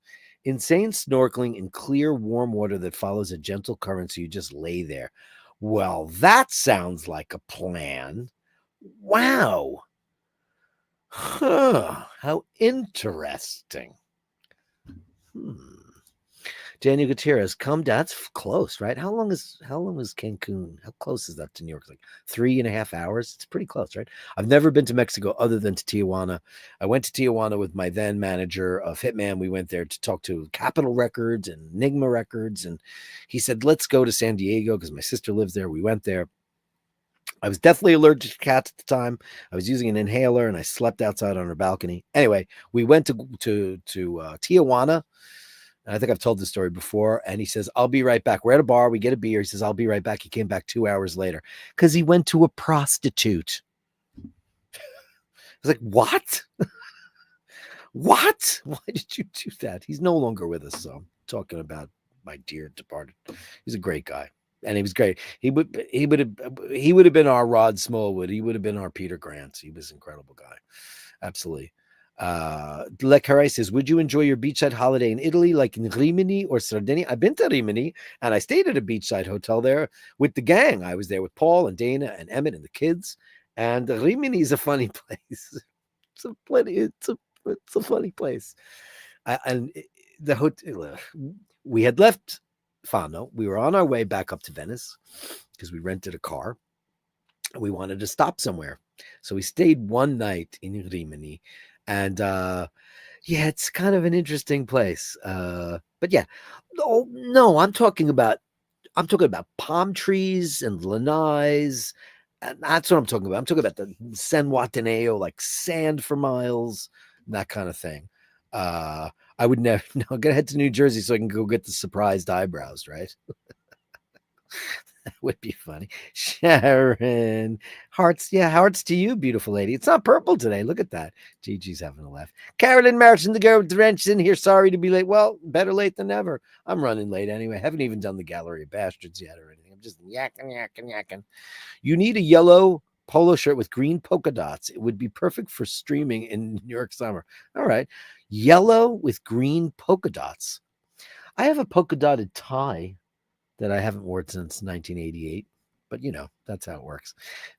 Insane snorkeling in clear, warm water that follows a gentle current, so you just lay there. Well, that sounds like a plan. Wow. Huh. How interesting. Daniel Gutierrez, come down. That's close, right? How long is Cancun? How close is that to New York? Like 3.5 hours. It's pretty close, right? I've never been to Mexico other than to Tijuana. I went to Tijuana with my then manager of Hitman. We went there to talk to Capitol Records and Enigma Records, and he said, "Let's go to San Diego because my sister lives there." We went there. I was deathly allergic to cats at the time. I was using an inhaler and I slept outside on her balcony. Anyway, we went to Tijuana. And I think I've told this story before. And he says, I'll be right back. We're at a bar. We get a beer. He says, I'll be right back. He came back 2 hours later because he went to a prostitute. I was like, what? What? Why did you do that? He's no longer with us. So I'm talking about my dear departed. He's a great guy. And he was great. He would have been our Rod Smallwood. He would have been our Peter Grant. He was an incredible guy. Absolutely. Le Carre says, would you enjoy your beachside holiday in Italy like in Rimini or Sardinia? I've been to Rimini and I stayed at a beachside hotel there with the gang. I was there with Paul and Dana and Emmett and the kids. And Rimini is a funny place. It's a funny place. And the hotel, we had left Fano. We were on our way back up to Venice because we rented a car. We wanted to stop somewhere. So we stayed one night in Rimini. And yeah, it's kind of an interesting place. But yeah, no, I'm talking about palm trees and lanais. And that's what I'm talking about. I'm talking about the San Wataneo, like sand for miles, that kind of thing. I would never. No, I'm gonna head to New Jersey so I can go get the surprised eyebrows. Right? That would be funny. Sharon, hearts. Yeah, hearts to you, beautiful lady. It's not purple today. Look at that. Gigi's having a laugh. Carolyn Martin, the girl with the wrench in here. Sorry to be late. Well, better late than never. I'm running late anyway. Haven't even done the Gallery of Bastards yet or anything. I'm just yakking. You need a yellow polo shirt with green polka dots. It would be perfect for streaming in New York summer. All right. Yellow with green polka dots. I have a polka dotted tie that I haven't worn since 1988. But that's how it works.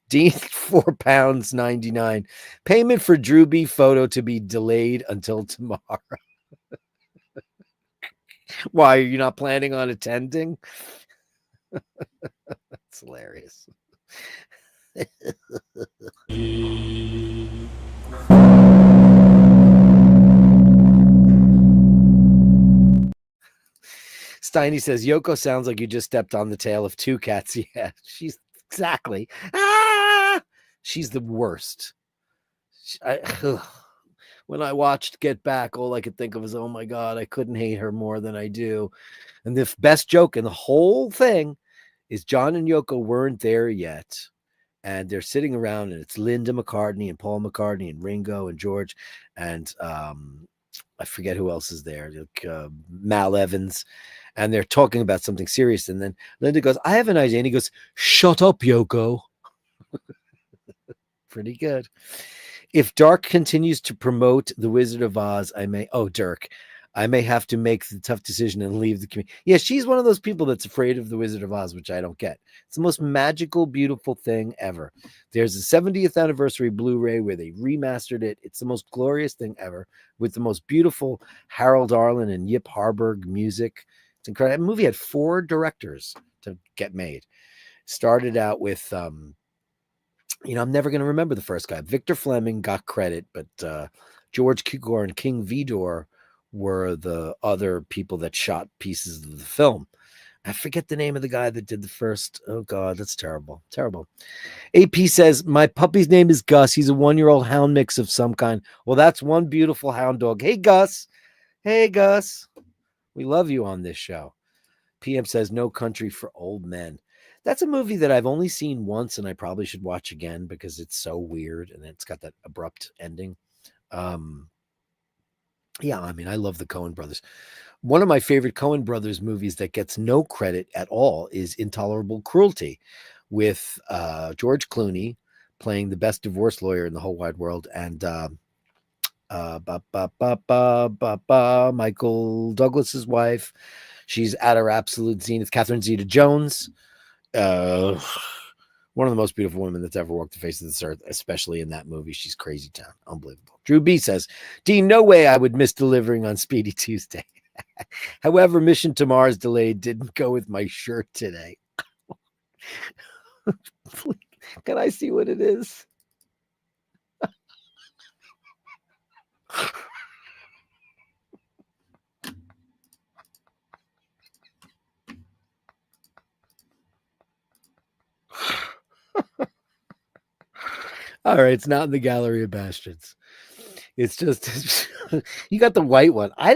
Dean, £4.99. Payment for Drew B photo to be delayed until tomorrow. Why, are you not planning on attending? That's hilarious. Steiny says, Yoko sounds like you just stepped on the tail of two cats. Yeah, she's exactly. She's the worst. When I watched Get Back, all I could think of was, oh my God, I couldn't hate her more than I do. And the best joke in the whole thing is John and Yoko weren't there yet. And they're sitting around, and it's Linda McCartney and Paul McCartney and Ringo and George. And I forget who else is there, like Mal Evans. And they're talking about something serious. And then Linda goes, I have an idea. And he goes, shut up, Yoko. Pretty good. If Dark continues to promote The Wizard of Oz, Dirk, I may have to make the tough decision and leave the community. Yeah, she's one of those people that's afraid of The Wizard of Oz, which I don't get. It's the most magical, beautiful thing ever. There's a 70th anniversary Blu-ray where they remastered it. It's the most glorious thing ever with the most beautiful Harold Arlen and Yip Harburg music. It's incredible. The movie had 4 directors to get made. Started out with I'm never going to remember the first guy. Victor Fleming got credit, but George Cukor and King Vidor were the other people that shot pieces of the film. I forget the name of the guy that did the first. Oh, God, that's terrible. Terrible. AP says, my puppy's name is Gus. He's a 1-year-old hound mix of some kind. Well, that's one beautiful hound dog. Hey, Gus. Hey, Gus. We love you on this show. PM says, No Country for Old Men. That's a movie that I've only seen once, and I probably should watch again because it's so weird and it's got that abrupt ending. Yeah, I mean, I love the Coen brothers. One of my favorite Coen brothers movies that gets no credit at all is Intolerable Cruelty, with George Clooney playing the best divorce lawyer in the whole wide world, and Michael Douglas's wife. She's at her absolute zenith. Catherine Zeta-Jones. One of the most beautiful women that's ever walked the face of this earth, especially in that movie. She's crazy town. Unbelievable. Drew B says, Dean, no way I would miss delivering on Speedy Tuesday. However, Mission to Mars delayed didn't go with my shirt today. Can I see what it is? All right, it's not in the Gallery of Bastards. It's just you got the white one. I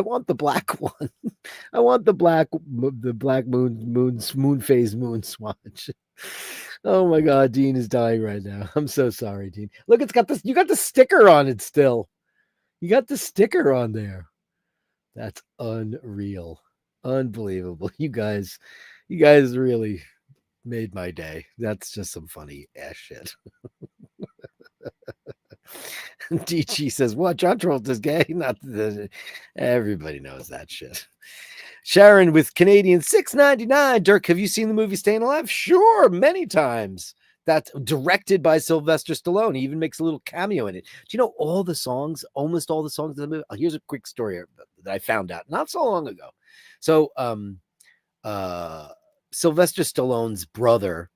want the black one. I want the black moon phase moon swatch. Oh my god, Dean is dying right now. I'm so sorry, Dean. Look, it's got this. You got the sticker on it still. You got the sticker on there. That's unreal. Unbelievable. You guys really made my day. That's just some funny ass shit. DG says, "What? John Travolta's gay?" Not the, everybody knows that shit. Sharon with Canadian 6.99. Dirk, have you seen the movie Staying Alive? Sure, many times. That's directed by Sylvester Stallone. He even makes a little cameo in it. Do you know all the songs? Almost all the songs of the movie. Here's a quick story that I found out not so long ago. So, Sylvester Stallone's brother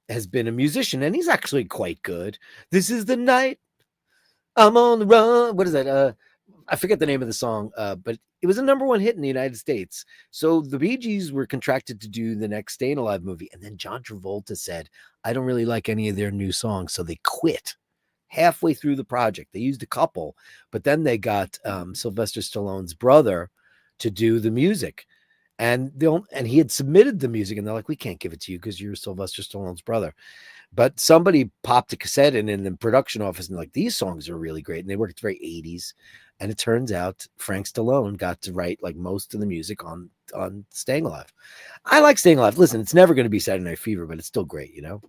has been a musician, and he's actually quite good. This is the night I'm on the run. What is that? I forget the name of the song, but it was a #1 hit in the United States. So the Bee Gees were contracted to do the next Staying Alive movie. And then John Travolta said, I don't really like any of their new songs. So they quit halfway through the project. They used a couple, but then they got Sylvester Stallone's brother to do the music. And he had submitted the music, and they're like, we can't give it to you because you're Sylvester Stallone's brother. But somebody popped a cassette in the production office and like, these songs are really great. And they worked very 80s. And it turns out Frank Stallone got to write like most of the music on Staying Alive. I like Staying Alive. Listen, it's never going to be Saturday Night Fever, but it's still great, you know?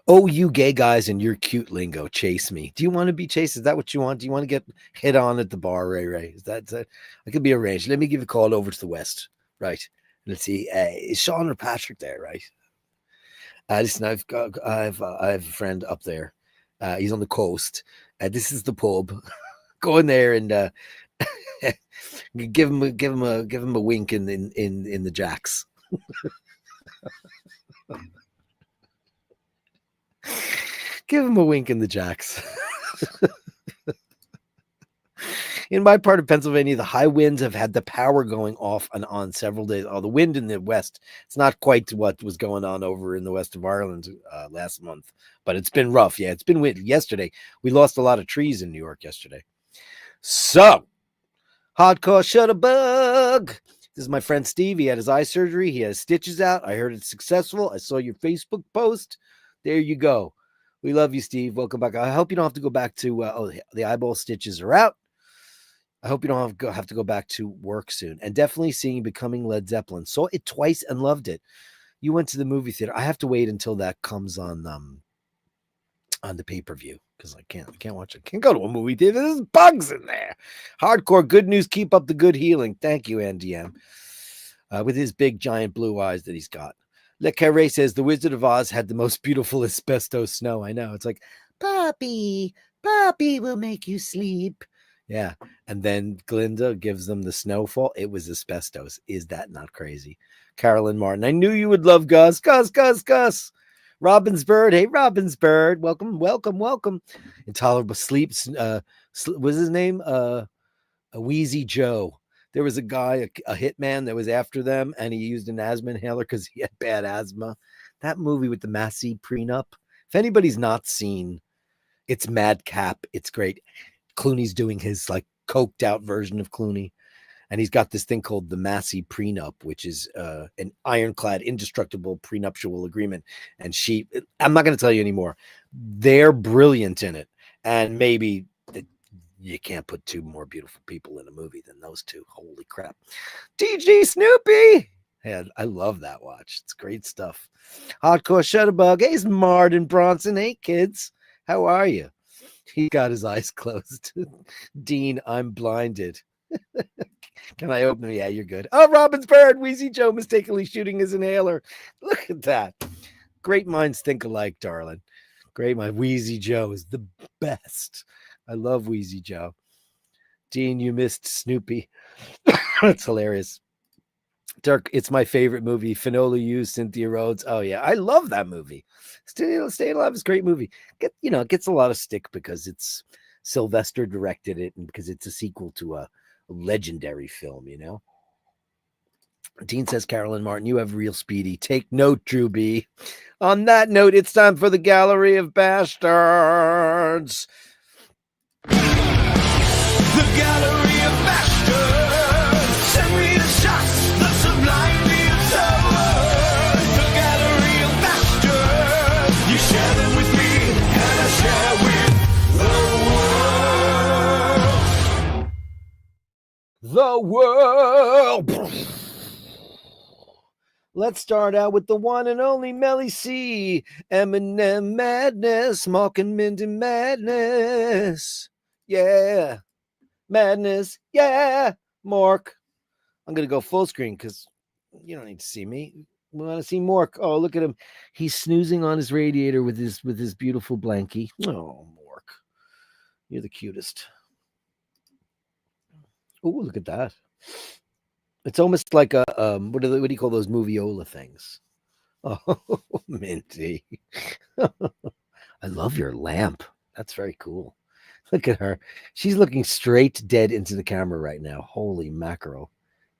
Oh, you gay guys and your cute lingo, chase me. Do you want to be chased? Is that what you want? Do you want to get hit on at the bar, Ray? Is that I could be arranged. Let me give a call over to the west. Right. Let's see. Is Sean or Patrick there, right? Listen, I have a friend up there. He's on the coast. This is the pub. Go in there and give him a wink in the jacks. Give him a wink in the jacks. In my part of Pennsylvania, the high winds have had the power going off and on several days. Oh, the wind in the west, it's not quite what was going on over in the west of Ireland last month, but it's been rough. Yeah, it's been windy. Yesterday, we lost a lot of trees in New York yesterday. So, hardcore shutterbug. This is my friend Steve. He had his eye surgery. He has stitches out. I heard it's successful. I saw your Facebook post. There you go. We love you, Steve. Welcome back. I hope you don't have to go back to, the eyeball stitches are out. I hope you don't have to go back to work soon. And definitely seeing Becoming Led Zeppelin. Saw it twice and loved it. You went to the movie theater. I have to wait until that comes on the pay-per-view because I can't watch it. Can't go to a movie theater. There's bugs in there. Hardcore good news. Keep up the good healing. Thank you, NDM. With his big giant blue eyes that he's got. Le Carré says the Wizard of Oz had the most beautiful asbestos snow. I know. It's like, Poppy will make you sleep. Yeah. And then Glinda gives them the snowfall. It was asbestos. Is that not crazy? Carolyn Martin. I knew you would love Gus. Gus. Robin's Bird. Hey, Robin's Bird. Welcome. Intolerable Sleep. Was his name? Wheezy Joe. There was a guy, a hitman that was after them, and he used an asthma inhaler because he had bad asthma. That movie with the Massey prenup. If anybody's not seen, it's madcap. It's great. Clooney's doing his like coked out version of Clooney. And he's got this thing called the Massey prenup, which is an ironclad, indestructible prenuptial agreement. And I'm not going to tell you anymore. They're brilliant in it. And maybe you can't put two more beautiful people in a movie than those two. Holy crap. DG Snoopy. Yeah, I love that watch. It's great stuff. Hardcore Shutterbug. Hey, Martin Bronson. Hey, kids. How are you? He got his eyes closed. Dean, I'm blinded. Can I open it? Yeah, you're good. Oh, Robin's Bird. Wheezy Joe mistakenly shooting his inhaler. Look at that. Great minds think alike, darling. Great mind. Wheezy Joe is the best. I love Wheezy Joe. Dean, you missed Snoopy. That's hilarious. Dirk, it's my favorite movie. Finola Hughes, Cynthia Rhodes. Oh, yeah. I love that movie. Staying Alive is a great movie. It gets a lot of stick because it's Sylvester directed it and because it's a sequel to a legendary film, you know? Dean says, Carolyn Martin, you have real Speedy. Take note, Drew B. On that note, it's time for the Gallery of Bastards. The Gallery of Bashtards. Send me the shots, the sublimely absurd. The Gallery of Bashtards. You share them with me, and I share with The world. Let's start out with the one and only Melly C. Eminem Madness, Malkin Mindy Madness. Yeah. Madness. Yeah. Mork. I'm going to go full screen because you don't need to see me. We want to see Mork. Oh, look at him. He's snoozing on his radiator with his beautiful blankie. Oh, Mork. You're the cutest. Oh, look at that. It's almost like a what do you call those moviola things? Oh, Minty. I love your lamp. That's very cool. Look at her. She's looking straight dead into the camera right now. Holy mackerel.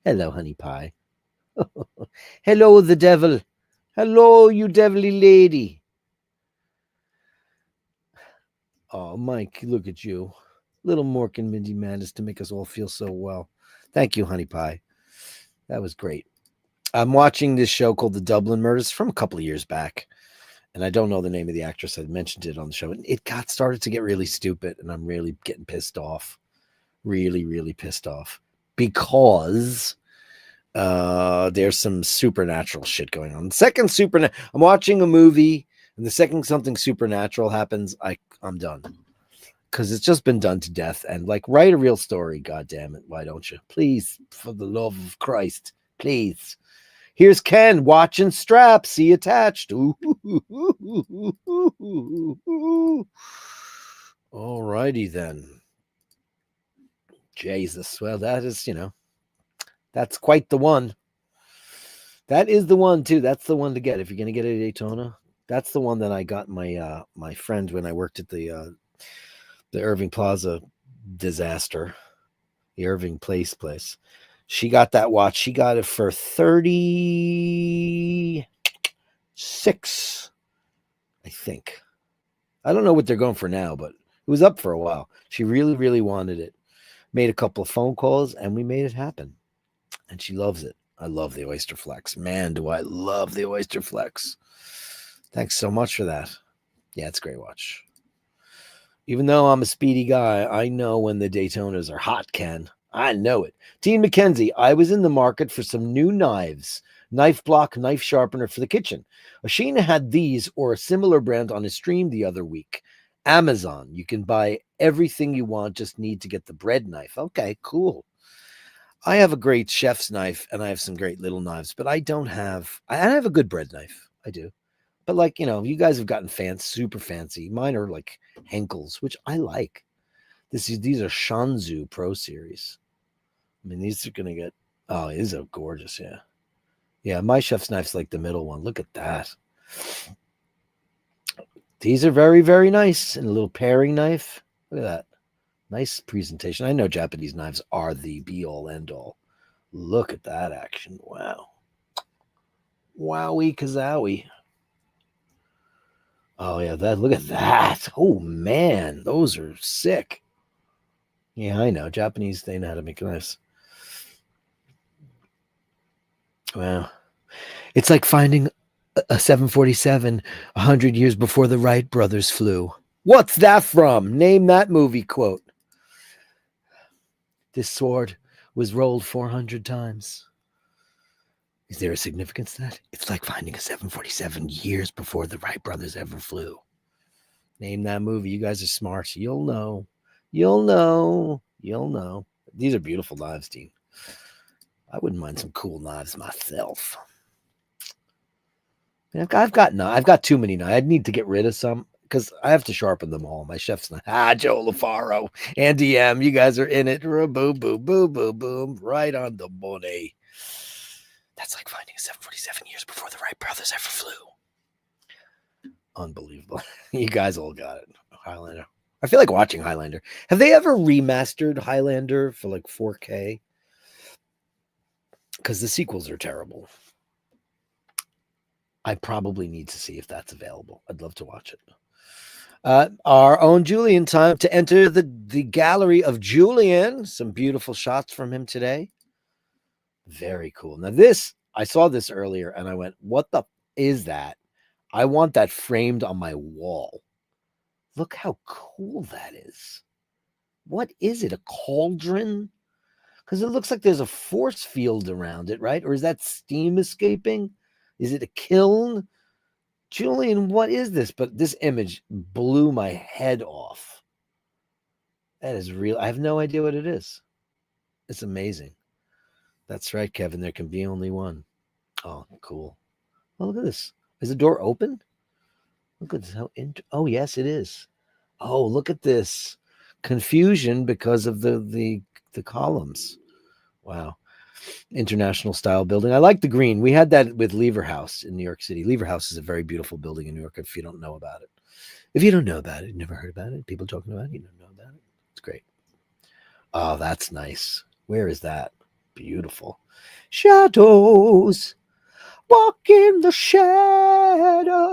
Hello, honey pie. Hello, the devil. Hello, you devilly lady. Oh, Mike, look at you. Little Mork and Mindy Madness to make us all feel so well. Thank you, honey pie. That was great. I'm watching this show called The Dublin Murders from a couple of years back. And I don't know the name of the actress. I mentioned it on the show. It got started to get really stupid. And I'm really getting pissed off. Really, really pissed off. Because there's some supernatural shit going on. I'm watching a movie. And the second something supernatural happens, I'm done. Because it's just been done to death. And like, write a real story, God damn it. Why don't you? Please, for the love of Christ, please. Here's Ken watching Strap. See attached. Ooh, all righty then. Jesus. Well, that is, that's quite the one. That is the one, too. That's the one to get. If you're going to get a Daytona, that's the one that I got my my friend when I worked at the Irving Plaza disaster, the Irving Place. She got that watch. She got it for $36, I think. I don't know what they're going for now, but it was up for a while. She really, really wanted it. Made a couple of phone calls, and we made it happen. And she loves it. I love the Oyster Flex. Man, do I love the Oyster Flex. Thanks so much for that. Yeah, it's a great watch. Even though I'm a speedy guy, I know when the Daytonas are hot, Ken. I know it. Dean McKenzie, I was in the market for some new knives. Knife block, knife sharpener for the kitchen. Ashina had these or a similar brand on his stream the other week. Amazon. You can buy everything you want, just need to get the bread knife. Okay, cool. I have a great chef's knife, and I have some great little knives, but I have a good bread knife. I do. But like, you guys have gotten super fancy. Mine are like Henkel's, which I like. These are Shanzu Pro Series. I mean, these are going to get, these are gorgeous. Yeah. Yeah. My chef's knife's like the middle one. Look at that. These are very, very nice. And a little paring knife. Look at that. Nice presentation. I know Japanese knives are the be all end all. Look at that action. Wow. Wowie kazowie. Oh, yeah, look at that. Oh, man, those are sick. Yeah, I know. Japanese, they know how to make knives. Wow. It's like finding a 747 100 years before the Wright brothers flew. What's that from? Name that movie quote. This sword was rolled 400 times. Is there a significance to that? It's like finding a 747 years before the Wright brothers ever flew. Name that movie. You guys are smart. You'll know. You'll know. You'll know. These are beautiful knives, Dean. I wouldn't mind some cool knives myself. I've got too many knives. I need to get rid of some because I have to sharpen them all. My chef's knife. Joe LaFaro, Andy M. You guys are in it. Boom, boom, boom, boom, boom. Right on the money. That's like finding a 747 years before the Wright brothers ever flew. Unbelievable. You guys all got it. Highlander. I feel like watching Highlander. Have they ever remastered Highlander for like 4K? because the sequels are terrible. I probably need to see if that's available. I'd love to watch it. Our own Julian, time to enter the gallery of Julian. Some beautiful shots from him today. Very cool. Now, this, I saw this earlier and I went, what the is that? I want that framed on my wall. Look how cool that is. What is it? A cauldron? Because it looks like there's a force field around it, right? Or is that steam escaping? Is it a kiln? Julian, what is this? But this image blew my head off. That is real. I have no idea what it is. It's amazing. That's right, Kevin. There can be only one. Oh, cool. Oh, look at this. Is the door open? Look at this. Oh, yes, it is. Oh, look at this. Confusion because of the columns. Wow. International style building. I like the green. We had that with Lever House in New York City. Lever House is a very beautiful building in New York if you don't know about it. If you don't know about it, never heard about it, people talking about it, you don't know about it. It's great. Oh, that's nice. Where is that? Beautiful. Shadows. Walk in the shadows.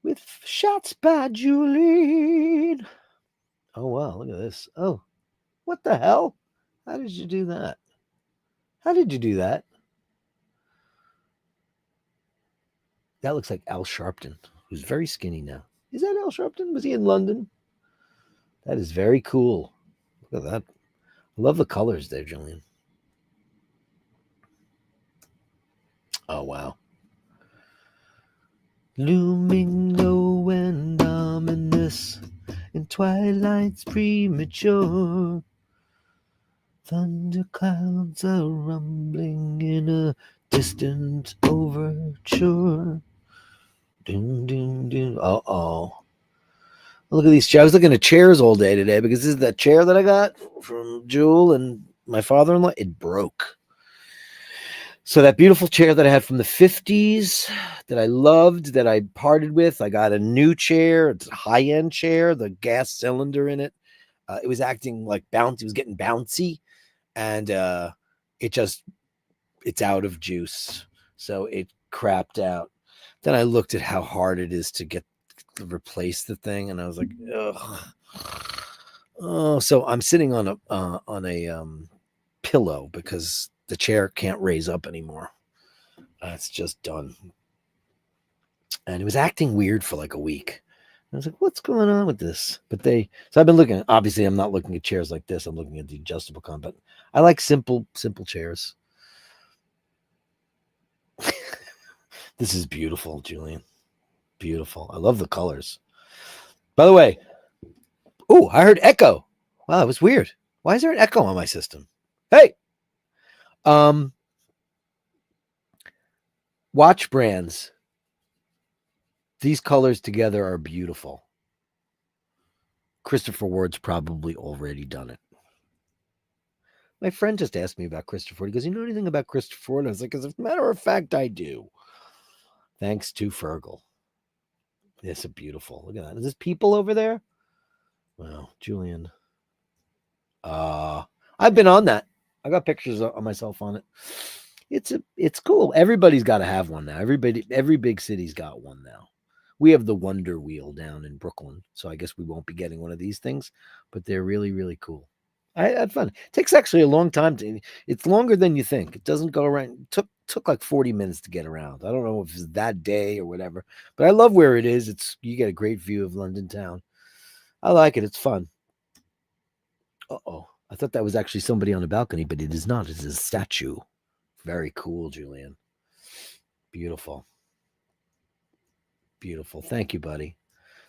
With shots by Julian. Oh, wow. Look at this. Oh, what the hell? How did you do that? How did you do that? That looks like Al Sharpton, who's very skinny now. Is that Al Sharpton? Was he in London? That is very cool. Look at that. I love the colors there, Julian. Oh, wow. Looming low and ominous in twilight's premature. Thunder clouds are rumbling in a distant overture. Doom, doom, doom. Uh-oh. Look at these chairs. I was looking at chairs all day today because this is that chair that I got from Jewel and my father-in-law. It broke. So that beautiful chair that I had from the 50s that I loved, that I parted with, I got a new chair. It's a high-end chair, the gas cylinder in it. It was acting like bouncy. It was getting bouncy. And it's out of juice. So it crapped out. Then I looked at how hard it is to replace the thing. And I was like, ugh. Oh, so I'm sitting on a pillow because the chair can't raise up anymore. It's just done. And it was acting weird for like a week. I was like, what's going on with this? So I've been looking, obviously I'm not looking at chairs like this. I'm looking at the adjustable con, but I like simple chairs. This is beautiful, Julian. Beautiful. I love the colors. By the way, I heard echo. Wow, that was weird. Why is there an echo on my system? Hey, watch brands. These colors together are beautiful. Christopher Ward's probably already done it. My friend just asked me about Christopher Ward. He goes, you know anything about Christopher Ward? I was like, as a matter of fact, I do. Thanks to Fergal. It's a beautiful. Look at that. Is this people over there? Wow, Julian. I've been on that. I got pictures of myself on it. It's cool. Everybody's got to have one now. Every big city's got one now. We have the Wonder Wheel down in Brooklyn, so I guess we won't be getting one of these things, but they're really, really cool. I had fun. It takes actually a long time it's longer than you think. It doesn't go around. It took like 40 minutes to get around. I don't know if it's that day or whatever, but I love where it is. You get a great view of London town. I like it. It's fun. Uh-oh. I thought that was actually somebody on the balcony, but it is not. It is a statue. Very cool, Julian. Beautiful. Beautiful. Thank you, buddy.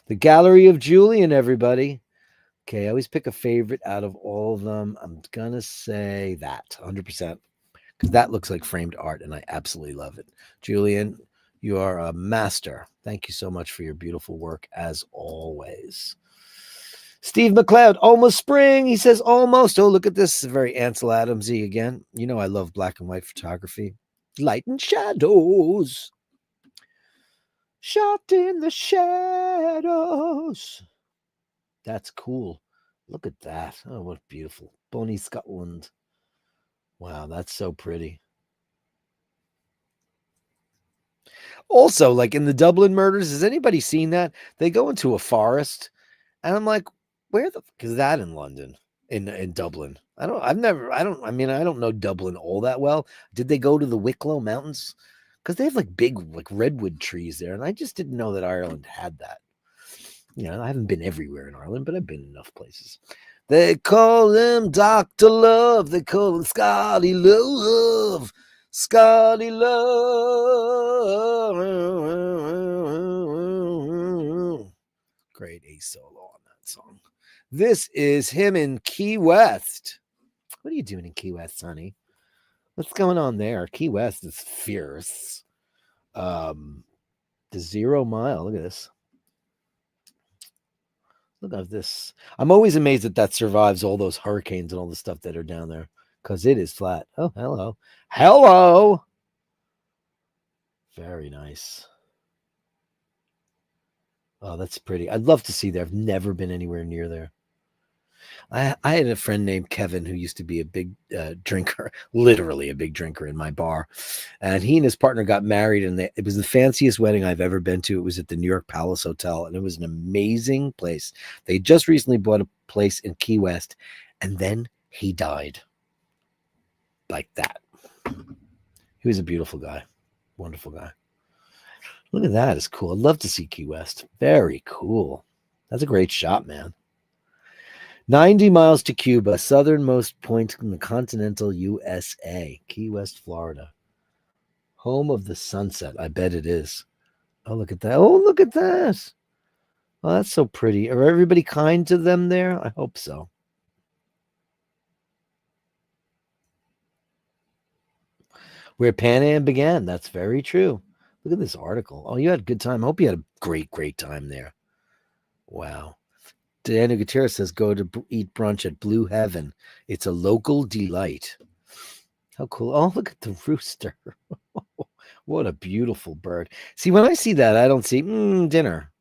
The Gallery of Julian, everybody. Okay, I always pick a favorite out of all of them. I'm going to say that 100% because that looks like framed art and I absolutely love it. Julian, you are a master. Thank you so much for your beautiful work as always. Steve McLeod, almost spring. He says almost. Oh, look at this. Very Ansel Adamsy again. You know I love black and white photography. Light and shadows. Shot in the shadows. That's cool. Look at that. Oh, what beautiful. Bonnie Scotland. Wow, that's so pretty. Also, like in the Dublin murders, has anybody seen that? They go into a forest, and I'm like, where the fuck is that in London? In Dublin? I mean, I don't know Dublin all that well. Did they go to the Wicklow Mountains? Because they have like big like redwood trees there, and I just didn't know that Ireland had that. You know, I haven't been everywhere in Ireland, but I've been enough places. They call him Dr. Love. They call him Scotty Love. Scotty Love. Great A solo on that song. This is him in Key West. What are you doing in Key West, Sonny? What's going on there? Key West is fierce. The 0 Mile. Look at this. Look at this. I'm always amazed that survives all those hurricanes and all the stuff that are down there because it is flat. Oh, hello. Hello. Very nice. Oh, that's pretty. I'd love to see there. I've never been anywhere near there. I had a friend named Kevin who used to be a big drinker, literally a big drinker in my bar. And he and his partner got married, and it was the fanciest wedding I've ever been to. It was at the New York Palace Hotel, and it was an amazing place. They just recently bought a place in Key West, and then he died like that. He was a beautiful guy, wonderful guy. Look at that. It's cool. I'd love to see Key West. Very cool. That's a great shot, man. 90 miles to Cuba, southernmost point in the continental USA, Key West, Florida. Home of the sunset. I bet it is. Oh, look at that. Oh, look at that. Oh, that's so pretty. Are everybody kind to them there? I hope so. Where Pan Am began. That's very true. Look at this article. Oh, you had a good time. I hope you had a great, great time there. Wow. Daniel Gutierrez says, go to eat brunch at Blue Heaven. It's a local delight. How cool. Oh, look at the rooster. What a beautiful bird. See, when I see that, I don't see dinner.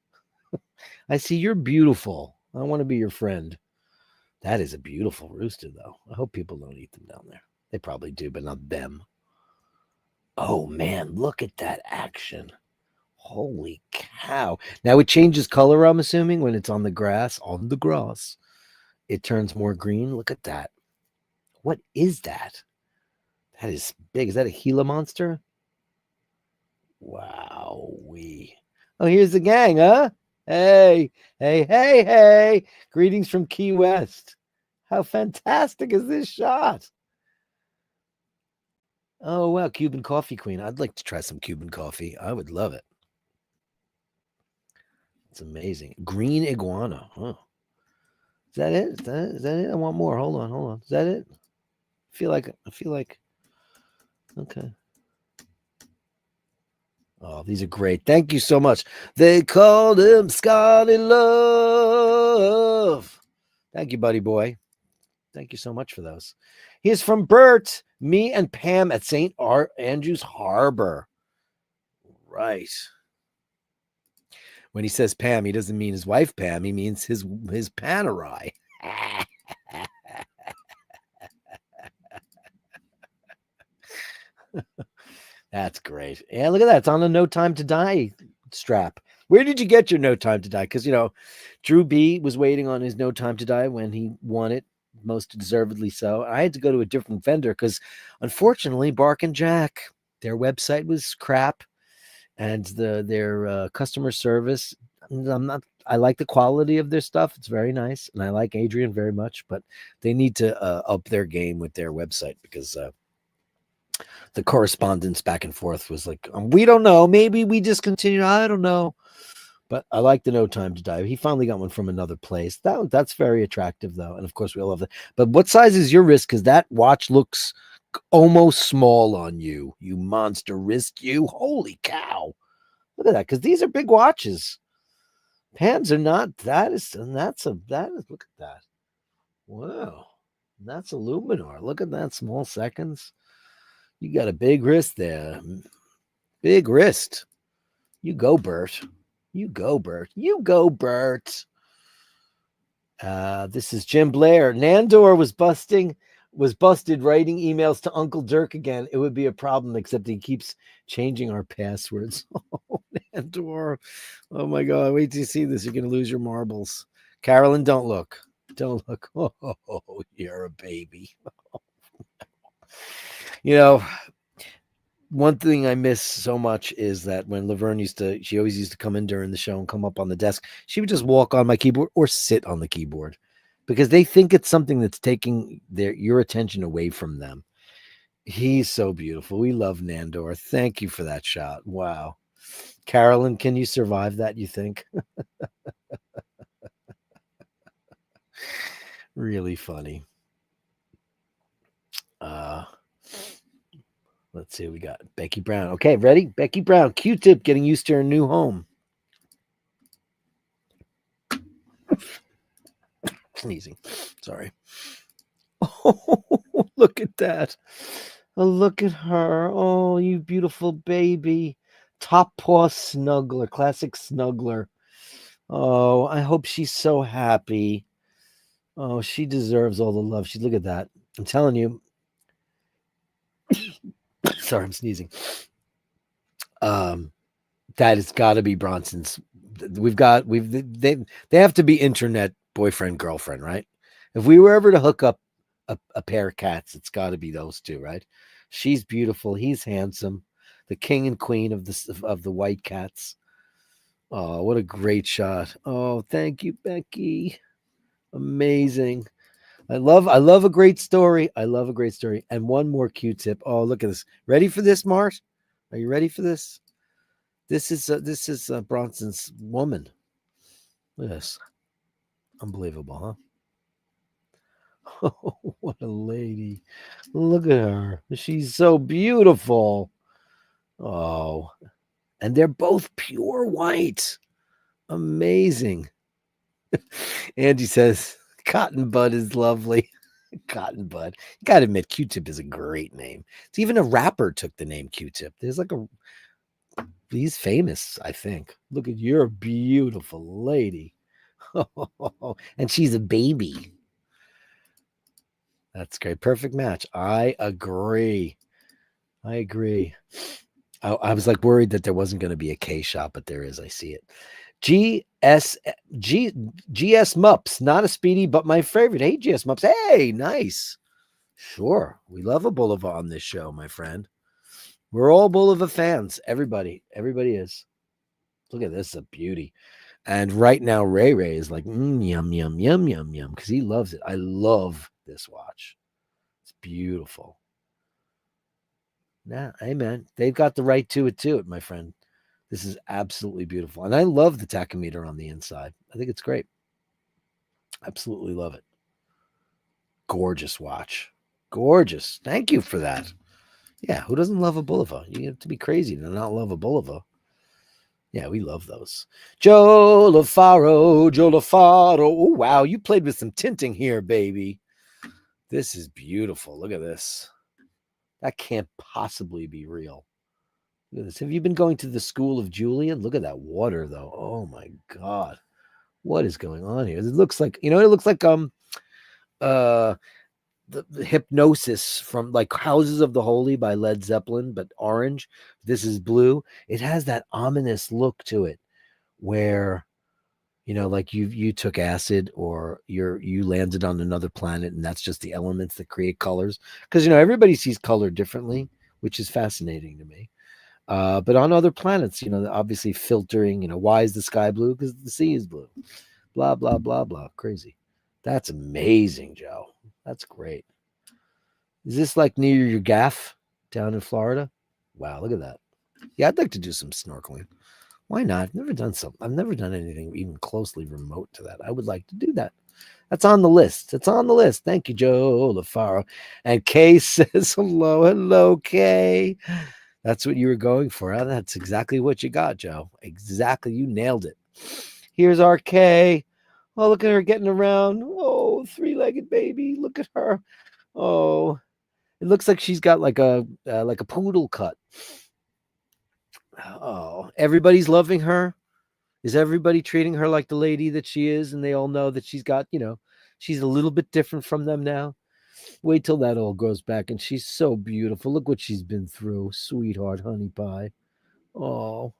I see you're beautiful. I want to be your friend. That is a beautiful rooster, though. I hope people don't eat them down there. They probably do, but not them. Oh, man, look at that action. Holy cow. Now it changes color, I'm assuming, when it's on the grass. On the grass. It turns more green. Look at that. What is that? That is big. Is that a Gila monster? Wow. Oh, here's the gang, huh? Hey, hey, hey, hey. Greetings from Key West. How fantastic is this shot? Oh, wow. Cuban coffee queen. I'd like to try some Cuban coffee. I would love it. It's amazing. Green iguana. Huh. Is that it? Is that it? I want more. Hold on. Is that it? I feel like. Okay. Oh, these are great. Thank you so much. They called him Scotty Love. Thank you, buddy boy. Thank you so much for those. He's from Bert, me, and Pam at St. Andrews Harbor. Right. When he says Pam, he doesn't mean his wife Pam. He means his Panerai. That's great. Yeah, look at that. It's on a No Time to Die strap. Where did you get your No Time to Die? Because, Drew B was waiting on his No Time to Die when he won it, most deservedly so. I had to go to a different vendor because, unfortunately, Bark and Jack, their website was crap. And their customer service, I like the quality of their stuff. It's very nice. And I like Adrian very much, but they need to up their game with their website because the correspondence back and forth was like, we don't know. Maybe we discontinue. I don't know. But I like the No Time to Die. He finally got one from another place. That's very attractive, though. And, of course, we all love that. But what size is your wrist? Because that watch looks almost small on you, you monster wrist, you. Holy cow. Look at that, because these are big watches. Pams are not. Look at that. Wow. That's a Luminar. Look at that, small seconds. You got a big wrist there. Big wrist. You go, Bert. You go, Bert. This is Jim Blair. Nandor was busting was busted writing emails to Uncle Dirk again, it would be a problem, except he keeps changing our passwords. Oh, Nandor. Oh my God. Wait till you see this. You're going to lose your marbles. Carolyn, don't look. Don't look. Oh, you're a baby. You know, one thing I miss so much is that when Laverne she always used to come in during the show and come up on the desk. She would just walk on my keyboard or sit on the keyboard because they think it's something that's taking your attention away from them. He's so beautiful. We love Nandor. Thank you for that shot. Wow. Carolyn, can you survive that, you think? Really funny. Let's see. We got Becky Brown. Okay, ready? Becky Brown, Q-tip, getting used to her new home. Sneezing. Sorry. Oh, look at that. Oh, look at her. Oh, you beautiful baby. Top paw snuggler, classic snuggler. Oh, I hope she's so happy. Oh, she deserves all the love. Look at that. I'm telling you. Sorry, I'm sneezing. That has got to be Bronson's. They have to be internet boyfriend, girlfriend, right? If we were ever to hook up a pair of cats, it's got to be those two, right? She's beautiful. He's handsome. The king and queen of the white cats. Oh, what a great shot. Oh, thank you, Becky. Amazing. I love a great story. I love a great story. And one more Q-tip. Oh, look at this. Ready for this, Mart? Are you ready for this? This is Bronson's woman. Look at this. Unbelievable, huh? Oh, what a lady. Look at her. She's so beautiful. Oh, and they're both pure white. Amazing. Andy says, Cotton Bud is lovely. Cotton Bud. You got to admit, Q-tip is a great name. It's even a rapper took the name Q-tip. He's famous, I think. Look at your beautiful lady. And she's a baby. That's great. Perfect match. I agree. I was like worried that there wasn't going to be a K shot, but there is. I see it. GS Mups, not a Speedy, but my favorite. Hey, GS Mups. Hey, nice. Sure. We love a Boulevard on this show, my friend. We're all Boulevard fans. Everybody is. Look at this, a beauty. And right now, Ray is like, yum, yum, yum, yum, yum, because he loves it. I love this watch. It's beautiful. Nah, amen. They've got the right to it, my friend. This is absolutely beautiful. And I love the tachometer on the inside. I think it's great. Absolutely love it. Gorgeous watch. Gorgeous. Thank you for that. Yeah, who doesn't love a Boulevard? You have to be crazy to not love a Boulevard. Yeah, we love those. Joe LaFaro. Oh, wow. You played with some tinting here, baby. This is beautiful. Look at this. That can't possibly be real. Look at this. Have you been going to the school of Julian? Look at that water, though. Oh, my God. What is going on here? It looks like, the Hypnosis from like Houses of the Holy by Led Zeppelin, but orange. This is blue. It has that ominous look to it where, like you took acid or you landed on another planet and that's just the elements that create colors. Because, everybody sees color differently, which is fascinating to me. But on other planets, obviously filtering, why is the sky blue? Because the sea is blue. Blah, blah, blah, blah. Crazy. That's amazing, Joe. That's great. Is this like near your gaff down in Florida? Wow, look at that. Yeah, I'd like to do some snorkeling. Why not? I've never done anything even closely remote to that. I would like to do that. That's on the list. It's on the list. Thank you, Joe LaFaro. And Kay says, hello, Kay. That's what you were going for. Huh? That's exactly what you got, Joe. Exactly. You nailed it. Here's our Kay. Oh, look at her getting around. Oh, three-legged baby. Look at her. Oh, it looks like she's got like a poodle cut. Oh, everybody's loving her. Is everybody treating her like the lady that she is? And they all know that she's got, she's a little bit different from them now. Wait till that all grows back, and she's so beautiful. Look what she's been through, sweetheart, honey pie. Oh,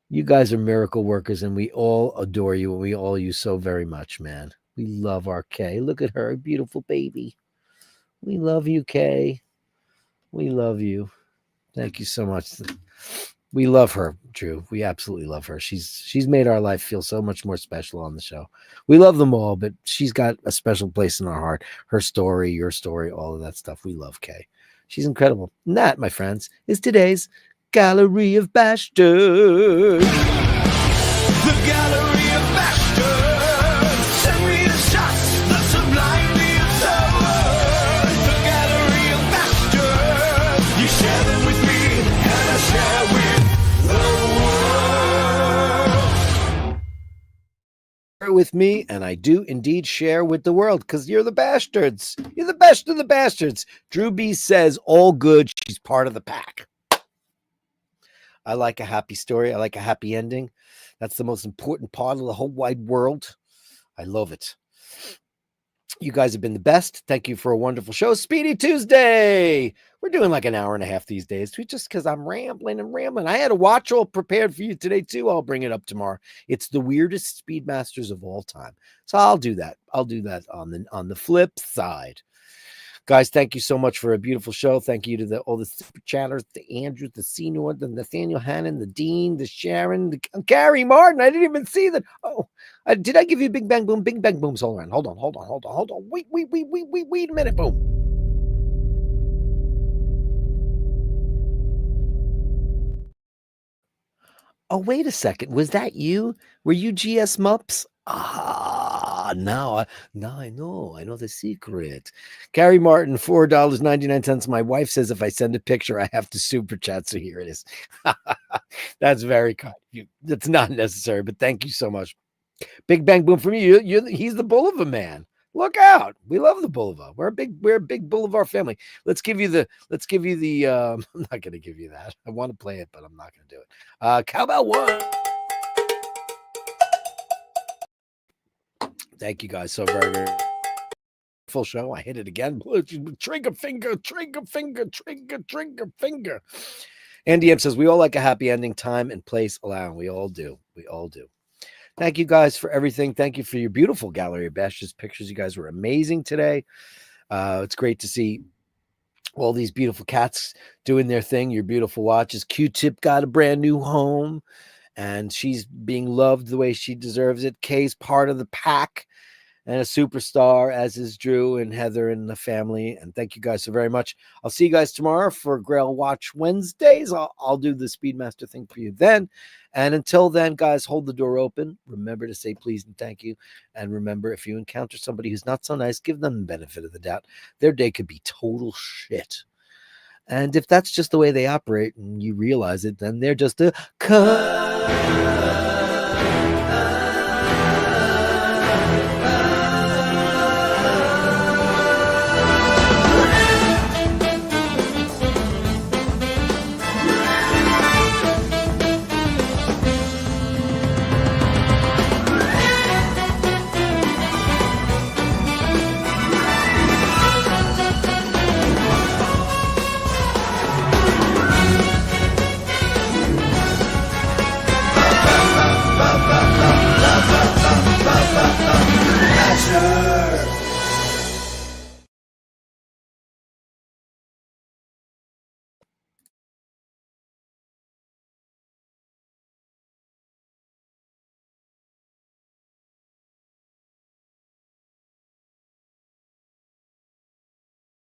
you guys are miracle workers, and we all adore you, and we all you so very much, man. We love our Kay. Look at her, beautiful baby. We love you, Kay. We love you. Thank you so much. We love her, Drew. We absolutely love her. She's made our life feel so much more special on the show. We love them all, but she's got a special place in our heart. Her story, your story, all of that stuff. We love Kay. She's incredible. And that, my friends, is today's Gallery of Bashtards. The Gallery of Bashtards. Send me the shots that sublime the absurd. The Gallery of Bashtards. You share them with me, and I share with the world. Share with me, and I do indeed share with the world, because you're the bastards. You're the best of the bastards. Drew B says, all good. She's part of the pack. I like a happy story. I like a happy ending. That's the most important part of the whole wide world. I love it. You guys have been the best. Thank you for a wonderful show. Speedy Tuesday. We're doing like an hour and a half these days, just because I'm rambling and rambling. I had a watch all prepared for you today, too. I'll bring it up tomorrow. It's the weirdest Speedmasters of all time. So I'll do that. I'll do that on the flip side. Guys, thank you so much for a beautiful show. Thank you to all the super chatters, the Andrews, the Senior, the Nathaniel Hannon, the Dean, the Sharon, the Gary Martin. I didn't even see that. Oh, did I give you Big Bang Boom? Big Bang Booms all around. Hold on. Wait a minute. Boom. Oh, wait a second. Was that you? Were you GS Mups? Now I know. I know the secret. Gary Martin, $4.99. My wife says if I send a picture, I have to super chat. So here it is. That's very kind of you. That's not necessary, but thank you so much. Big Bang Boom for me. He's the bull of a man. Look out. We love the Boulevard. We're a big Boulevard family. Let's give you the I'm not going to give you that. I want to play it, but I'm not going to do it. Cowbell 1. Thank you guys so very, very full show. I hit it again. Trigger finger. Andy M says, we all like a happy ending, time and place allowing. We all do. Thank you guys for everything. Thank you for your beautiful Gallery of Bashtards pictures. You guys were amazing today. It's great to see all these beautiful cats doing their thing. Your beautiful watches. Q-Tip got a brand new home, and she's being loved the way she deserves it. Kay's part of the pack and a superstar, as is Drew and Heather and the family. And thank you guys so very much. I'll see you guys tomorrow for Grail Watch Wednesdays. I'll do the Speedmaster thing for you then. And until then, guys, hold the door open. Remember to say please and thank you. And remember, if you encounter somebody who's not so nice, give them the benefit of the doubt. Their day could be total shit. And if that's just the way they operate and you realize it, then they're just a Basher.